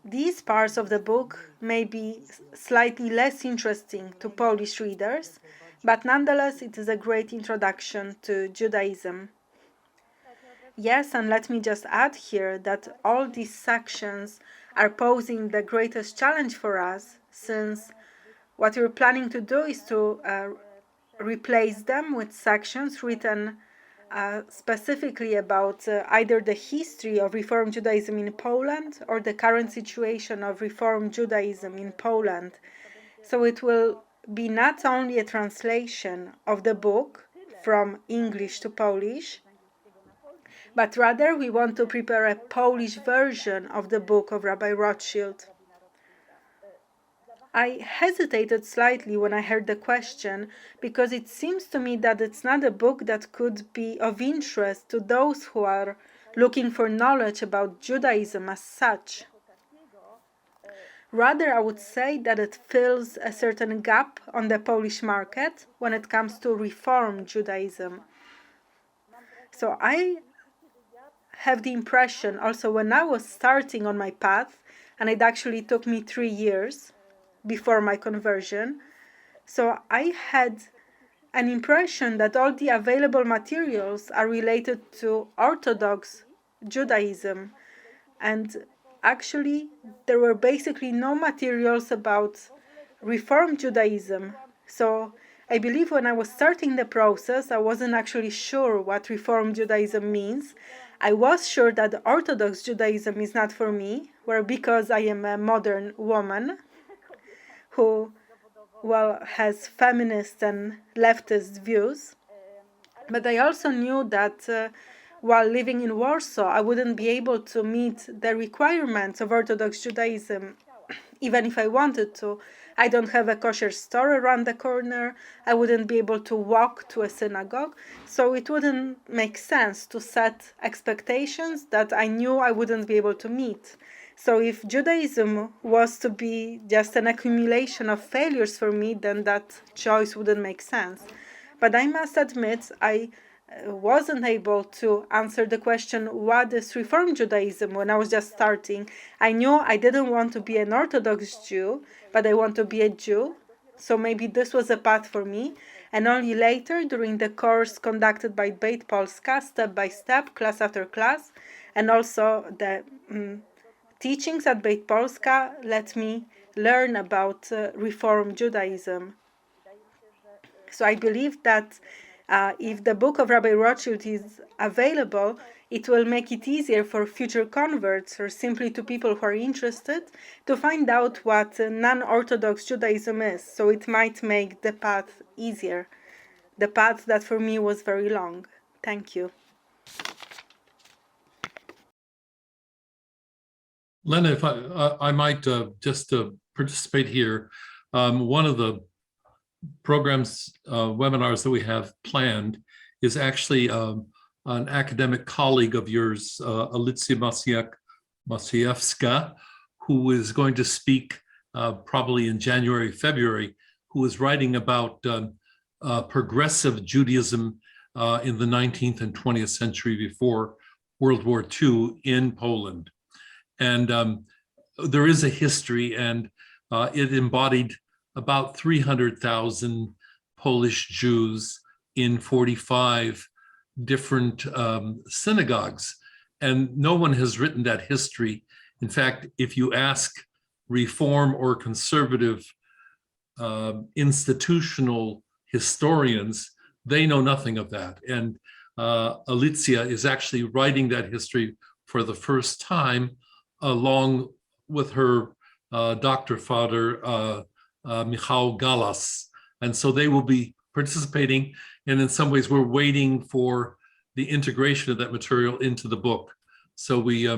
[SPEAKER 5] these parts of the book may be slightly less interesting to Polish readers, but nonetheless it is a great introduction to Judaism. Yes, and let me just add here that all these sections are posing the greatest challenge for us, since what we're planning to do is to replace them with sections written specifically about either the history of Reform Judaism in Poland or the current situation of Reform Judaism in Poland. So it will be not only a translation of the book from English to Polish, but rather we want to prepare a Polish version of the book of Rabbi Rothschild. I hesitated slightly when I heard the question, because it seems to me that it's not a book that could be of interest to those who are looking for knowledge about Judaism as such. Rather, I would say that it fills a certain gap on the Polish market when it comes to Reform Judaism. So I have the impression also when I was starting on my path, and it actually took me 3 years before my conversion, so I had an impression that all the available materials are related to Orthodox Judaism, and actually there were basically no materials about Reform Judaism. So I believe when I was starting the process, I wasn't actually sure what Reform Judaism means. I was sure that Orthodox Judaism is not for me, where because I am a modern woman who, well, has feminist and leftist views. But I also knew that while living in Warsaw, I wouldn't be able to meet the requirements of Orthodox Judaism, even if I wanted to. I don't have a kosher store around the corner. I wouldn't be able to walk to a synagogue. So it wouldn't make sense to set expectations that I knew I wouldn't be able to meet. So if Judaism was to be just an accumulation of failures for me, then that choice wouldn't make sense. But I must admit, I wasn't able to answer the question, what is Reform Judaism, when I was just starting. I knew I didn't want to be an Orthodox Jew, but I want to be a Jew. So maybe this was a path for me. And only later, during the course conducted by Beit Polska, step by step, class after class, and also the teachings at Beit Polska let me learn about Reform Judaism. So I believe that if the book of Rabbi Rothschild is available, it will make it easier for future converts or simply to people who are interested to find out what non-Orthodox Judaism is. So it might make the path easier, the path that for me was very long. Thank you.
[SPEAKER 1] Lena, if I might just participate here. One of the programs, webinars that we have planned is actually an academic colleague of yours, Alicja Maciejewska, who is going to speak probably in January, February, who is writing about progressive Judaism in the 19th and 20th century before World War II in Poland. And there is a history, and it embodied about 300,000 Polish Jews in 45 different synagogues. And no one has written that history. In fact, if you ask Reform or conservative institutional historians, they know nothing of that. And Alicja is actually writing that history for the first time, along with her doctor father, Michał Galas. And so they will be participating. And in some ways, we're waiting for the integration of that material into the book. So we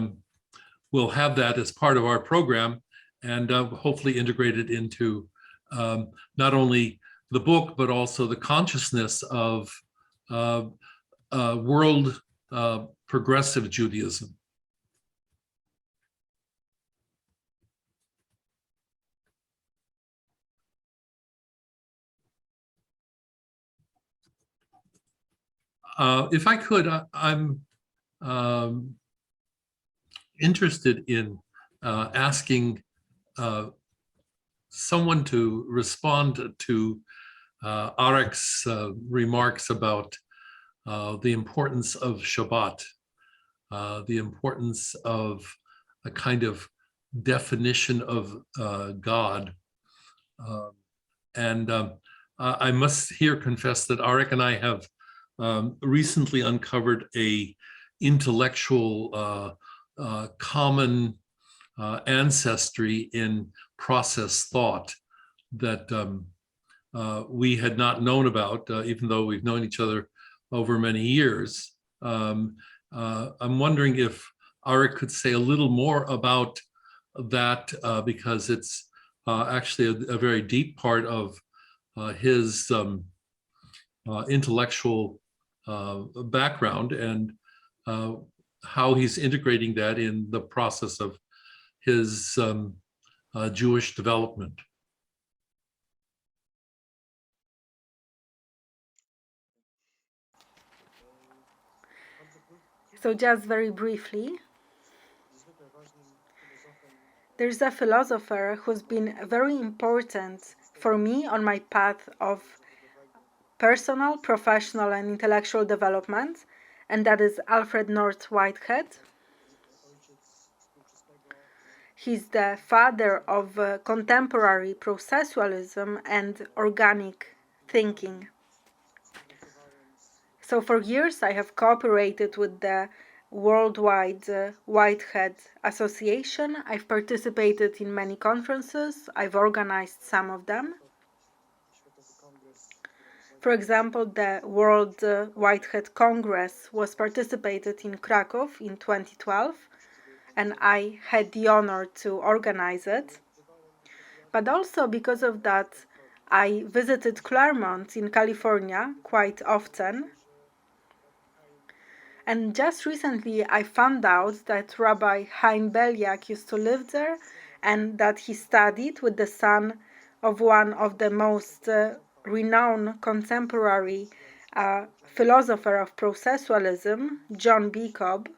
[SPEAKER 1] will have that as part of our program and hopefully integrate it into not only the book, but also the consciousness of world progressive Judaism. If I could, I'm interested in asking someone to respond to Arek's remarks about the importance of Shabbat, the importance of a kind of definition of God. I must here confess that Arek and I have recently uncovered a intellectual common ancestry in process thought that we had not known about, even though we've known each other over many years. I'm wondering if Arek could say a little more about that, because it's actually a very deep part of his intellectual background, and how he's integrating that in the process of his Jewish development.
[SPEAKER 5] So just very briefly, there's a philosopher who's been very important for me on my path of personal, professional, and intellectual development, and that is Alfred North Whitehead. He's the father of contemporary processualism and organic thinking. So for years I have cooperated with the Worldwide Whitehead Association. I've participated in many conferences. I've organized some of them. For example, the World Whitehead Congress was participated in Krakow in 2012, and I had the honor to organize it. But also because of that, I visited Claremont in California quite often. And just recently, I found out that Rabbi Chaim Beliak used to live there, and that he studied with the son of one of the most renowned contemporary philosopher of processualism, John B. Cobb.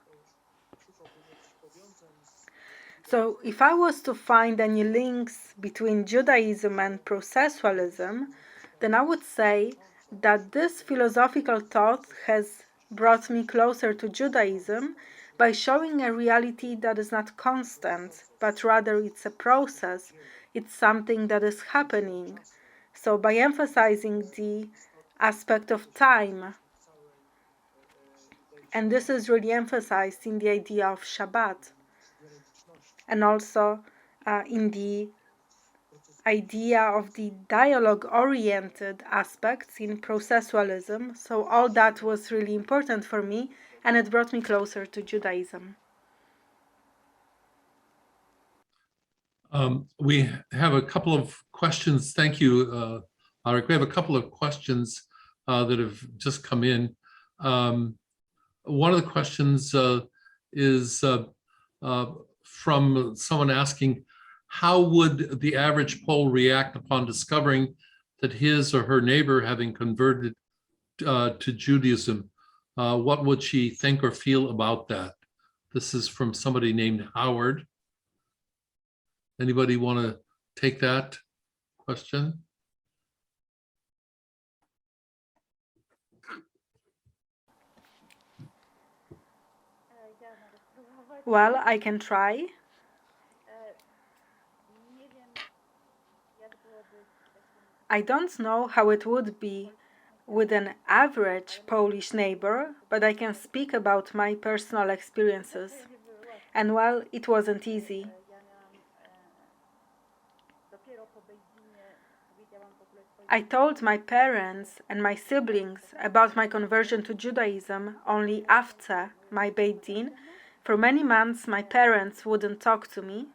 [SPEAKER 5] So if I was to find any links between Judaism and processualism, then I would say that this philosophical thought has brought me closer to Judaism, by showing a reality that is not constant, but rather it's a process, it's something that is happening. So by emphasizing the aspect of time, and this is really emphasized in the idea of Shabbat, and also in the idea of the dialogue-oriented aspects in processualism. So all that was really important for me, and it brought me closer to Judaism.
[SPEAKER 1] We have a couple of questions. Thank you, Arik. We have a couple of questions that have just come in. One of the questions is from someone asking, how would the average Pole react upon discovering that his or her neighbor having converted to Judaism? What would she think or feel about that? This is from somebody named Howard. Anybody want to take that question?
[SPEAKER 5] Well, I can try. I don't know how it would be with an average Polish neighbor, but I can speak about my personal experiences. And well, it wasn't easy. I told my parents and my siblings about my conversion to Judaism only after my Beit Din. For many months, my parents wouldn't talk to me.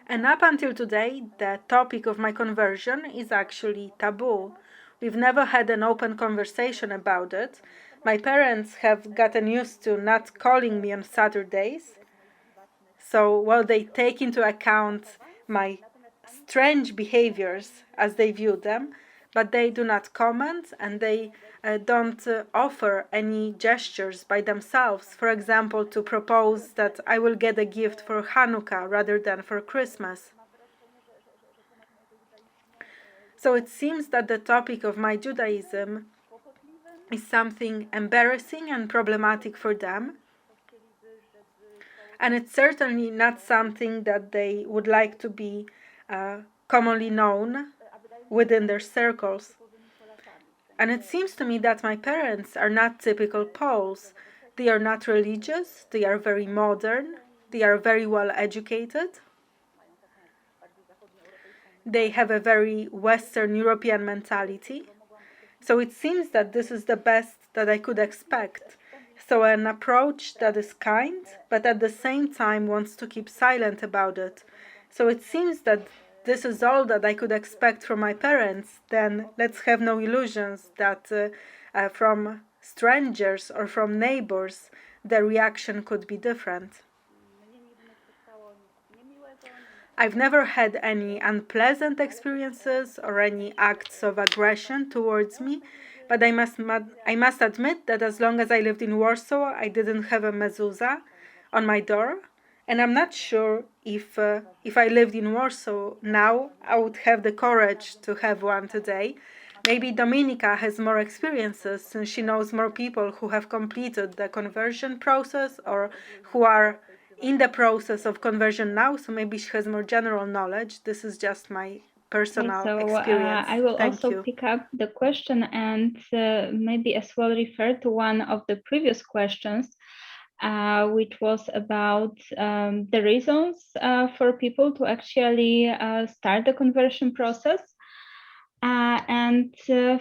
[SPEAKER 5] And up until today, the topic of my conversion is actually taboo. We've never had an open conversation about it. My parents have gotten used to not calling me on Saturdays. So, well, they take into account my strange behaviors as they view them, but they do not comment, and they don't offer any gestures by themselves. For example, to propose that I will get a gift for Hanukkah rather than for Christmas. So it seems that the topic of my Judaism is something embarrassing and problematic for them. And it's certainly not something that they would like to be commonly known within their circles. And it seems to me that my parents are not typical Poles. They are not religious, they are very modern, they are very well educated. They have a very Western European mentality. So it seems that this is the best that I could expect. So an approach that is kind, but at the same time wants to keep silent about it. So it seems that this is all that I could expect from my parents. Then let's have no illusions that from strangers or from neighbors, the reaction could be different. I've never had any unpleasant experiences or any acts of aggression towards me, but I must admit that as long as I lived in Warsaw, I didn't have a mezuzah on my door, and I'm not sure if I lived in Warsaw now, I would have the courage to have one today. Maybe Dominika has more experiences since she knows more people who have completed the conversion process or who are in the process of conversion now, so maybe she has more general knowledge. This is just my personal experience.
[SPEAKER 2] I will
[SPEAKER 5] Thank
[SPEAKER 2] also
[SPEAKER 5] you.
[SPEAKER 2] pick up the question and maybe as well refer to one of the previous questions, which was about the reasons for people to actually start the conversion process. And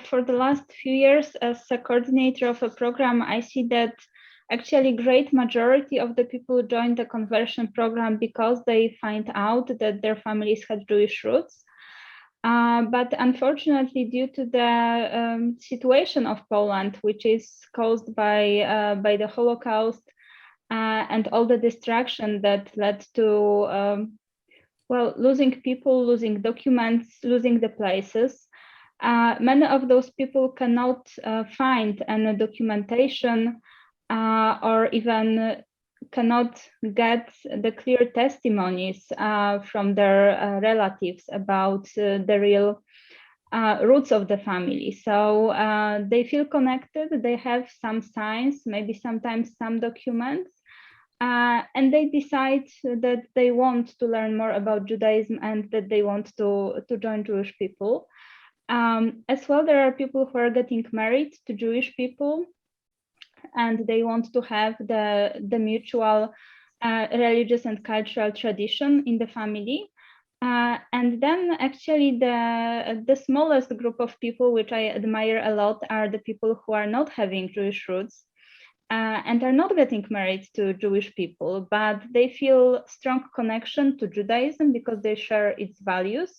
[SPEAKER 2] for the last few years, as a coordinator of a program, I see that actually great majority of the people join the conversion program because they find out that their families had Jewish roots. But unfortunately, due to the situation of Poland, which is caused by the Holocaust and all the destruction that led to losing people, losing documents, losing the places, many of those people cannot find any documentation or even cannot get the clear testimonies from their relatives about the real roots of the family. So they feel connected, they have some signs, maybe sometimes some documents, and they decide that they want to learn more about Judaism and that they want to join Jewish people. As well, there are people who are getting married to Jewish people, and they want to have the mutual religious and cultural tradition in the family. And then actually the smallest group of people, which I admire a lot, are the people who are not having Jewish roots and are not getting married to Jewish people, but they feel strong connection to Judaism because they share its values.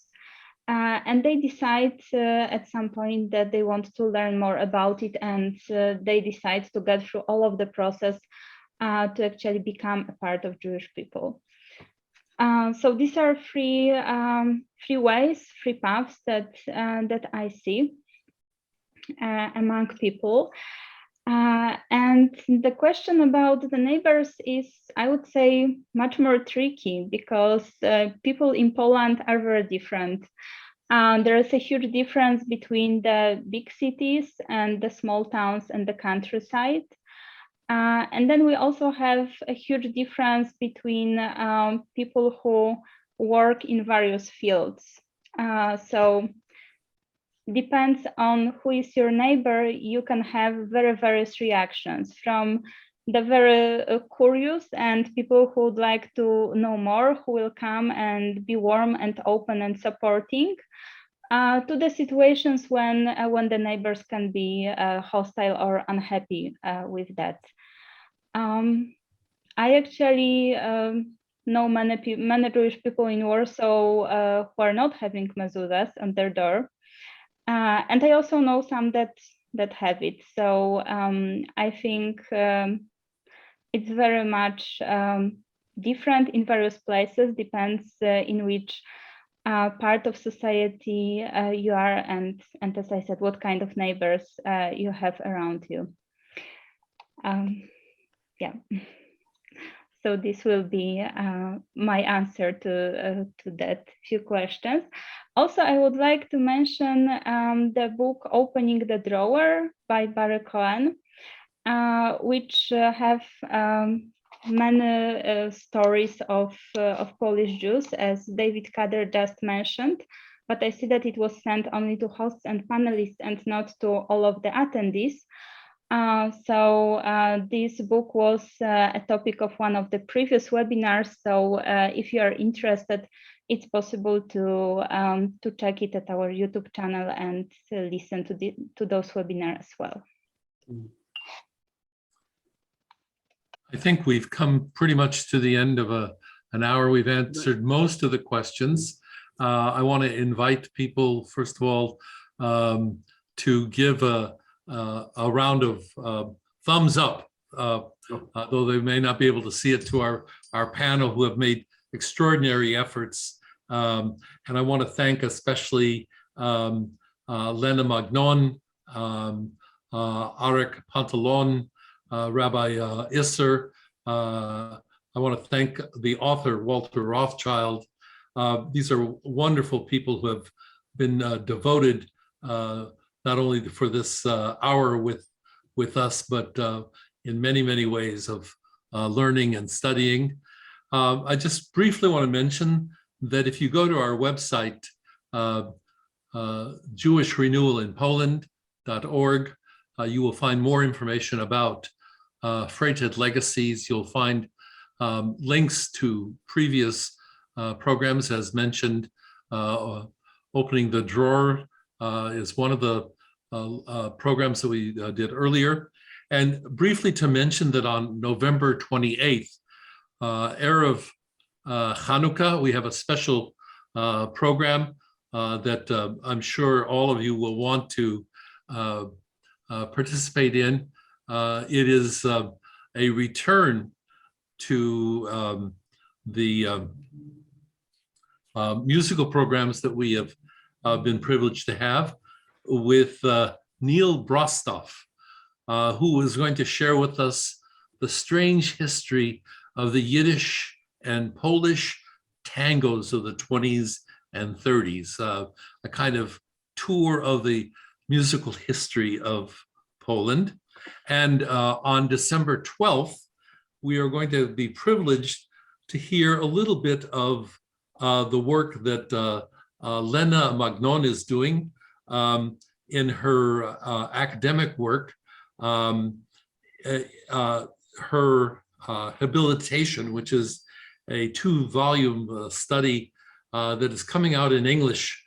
[SPEAKER 2] And they decide at some point that they want to learn more about it, and they decide to get through all of the process to actually become a part of Jewish people. So these are three ways, three paths that I see among people. And the question about the neighbors is, I would say, much more tricky because people in Poland are very different. There is a huge difference between the big cities and the small towns and the countryside. And then we also have a huge difference between people who work in various fields. So depends on who is your neighbor, you can have very various reactions, from the very curious and people who would like to know more, who will come and be warm and open and supporting, to the situations when the neighbors can be hostile or unhappy with that. I actually know many Jewish people in Warsaw who are not having mezuzahs on their door. And I also know some that have it. So I think it's very much different in various places, depends in which part of society you are, and as I said, what kind of neighbors you have around you. Yeah. So this will be my answer to that few questions. Also, I would like to mention the book Opening the Drawer by Barry Cohen, which have many stories of Polish Jews, as David Kader just mentioned, but I see that it was sent only to hosts and panelists and not to all of the attendees. So this book was a topic of one of the previous webinars. So if you are interested, it's possible to check it at our YouTube channel and listen to those webinars as well.
[SPEAKER 1] I think we've come pretty much to the end of an hour. We've answered most of the questions. I want to invite people, first of all, to give a round of thumbs up, though they may not be able to see it, to our panel who have made extraordinary efforts. And I want to thank especially Lena Magnon, Arek Pantalon, Rabbi Isser. I want to thank the author, Walter Rothschild. These are wonderful people who have been devoted not only for this hour with us, but in many, many ways of learning and studying. I just briefly want to mention that if you go to our website, jewishrenewal.org, you will find more information about Freighted Legacies. You'll find links to previous programs, as mentioned. Opening the Drawer is one of the programs that we did earlier. And briefly to mention that on November 28th, Erev Chanukah, we have a special program that I'm sure all of you will want to participate in. It is a return to the musical programs that we have been privileged to have with Neil Brostov, who is going to share with us the strange history of the Yiddish and Polish tangos of the 20s and 30s, a kind of tour of the musical history of Poland. And on December 12th, we are going to be privileged to hear a little bit of the work that Lena Magnon is doing in her academic work, her habilitation, which is a 2-volume study that is coming out in English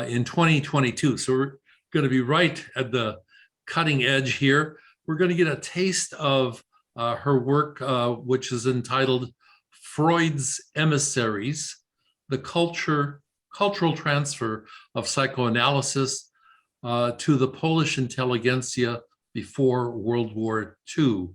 [SPEAKER 1] in 2022. So we're going to be right at the cutting edge here. We're going to get a taste of her work, which is entitled Freud's Emissaries, the cultural transfer of psychoanalysis to the Polish intelligentsia before World War II.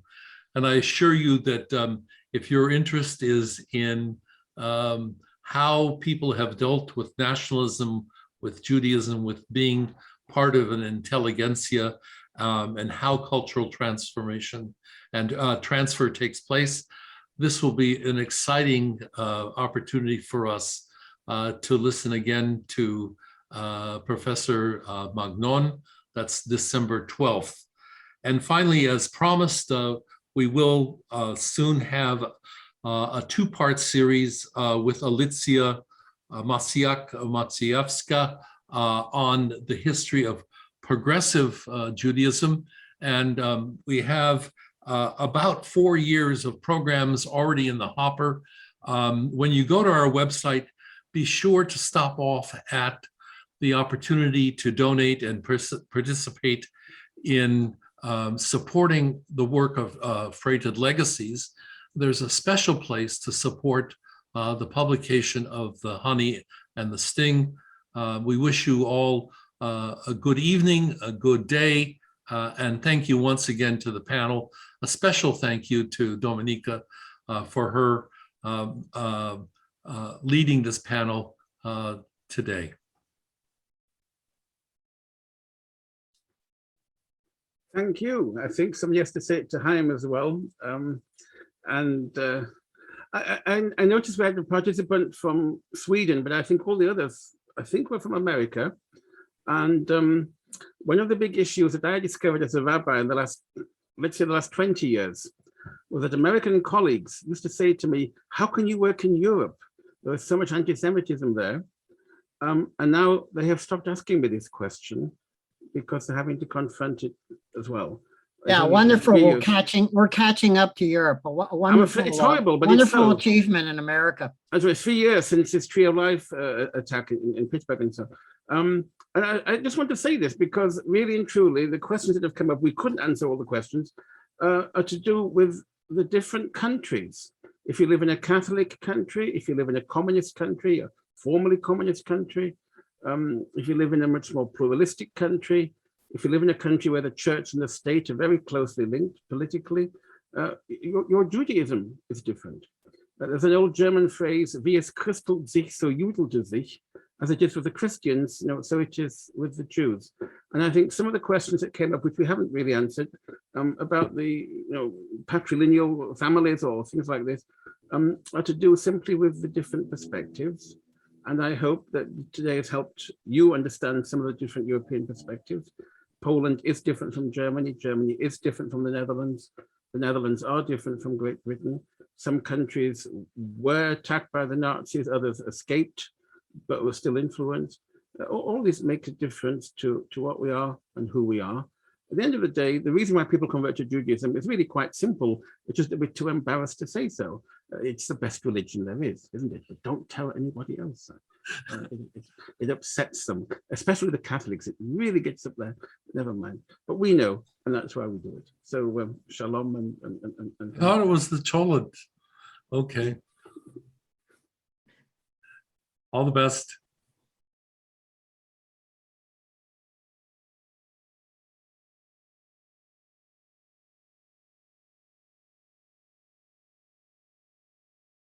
[SPEAKER 1] And I assure you that if your interest is in how people have dealt with nationalism, with Judaism, with being part of an intelligentsia, and how cultural transformation and transfer takes place, this will be an exciting opportunity for us to listen again to Professor Magnon. That's December 12th. And finally, as promised, we will soon have a 2-part series with Alicja Maciejewska on the history of progressive Judaism. And we have about 4 years of programs already in the hopper. When you go to our website, be sure to stop off at the opportunity to donate and participate in supporting the work of Freighted Legacies. There's a special place to support the publication of The Honey and the Sting. We wish you all a good evening, a good day, and thank you once again to the panel. A special thank you to Dominika for her leading this panel today.
[SPEAKER 3] Thank you. I think somebody has to say it to Chaim as well. I noticed we had a participant from Sweden, but I think all the others, I think, were from America. And one of the big issues that I discovered as a rabbi in the last, let's say the last 20 years, was that American colleagues used to say to me, how can you work in Europe? There was so much anti-Semitism there. And now they have stopped asking me this question because they're having to confront it as well.
[SPEAKER 4] Yeah, wonderful. We're catching up to Europe. A wonderful,
[SPEAKER 3] it's horrible, but
[SPEAKER 4] wonderful
[SPEAKER 3] it's so.
[SPEAKER 4] achievement in America.
[SPEAKER 3] As well, 3 years since this Tree of Life attack in Pittsburgh and so. And I just want to say this because really and truly, the questions that have come up, we couldn't answer all the questions, are to do with the different countries. If you live in a Catholic country, if you live in a communist country, a formerly communist country, if you live in a much more pluralistic country, if you live in a country where the church and the state are very closely linked politically, your Judaism is different. There's an old German phrase, wie es christelt sich, so judelte sich, as it is with the Christians, so it is with the Jews. And I think some of the questions that came up, which we haven't really answered, about the patrilineal families or things like this, are to do simply with the different perspectives. And I hope that today has helped you understand some of the different European perspectives. Poland is different from Germany. Germany is different from the Netherlands. The Netherlands are different from Great Britain. Some countries were attacked by the Nazis, others escaped, but were still influenced. All this makes a difference to what we are and who we are. At the end of the day, the reason why people convert to Judaism is really quite simple. It's just that we're too embarrassed to say so. It's the best religion there is, isn't it? But don't tell anybody else. It upsets them, especially the Catholics. It really gets up there. Never mind. But we know, and that's why we do it. So shalom and
[SPEAKER 1] thought it was the Cholent. Okay. All the best.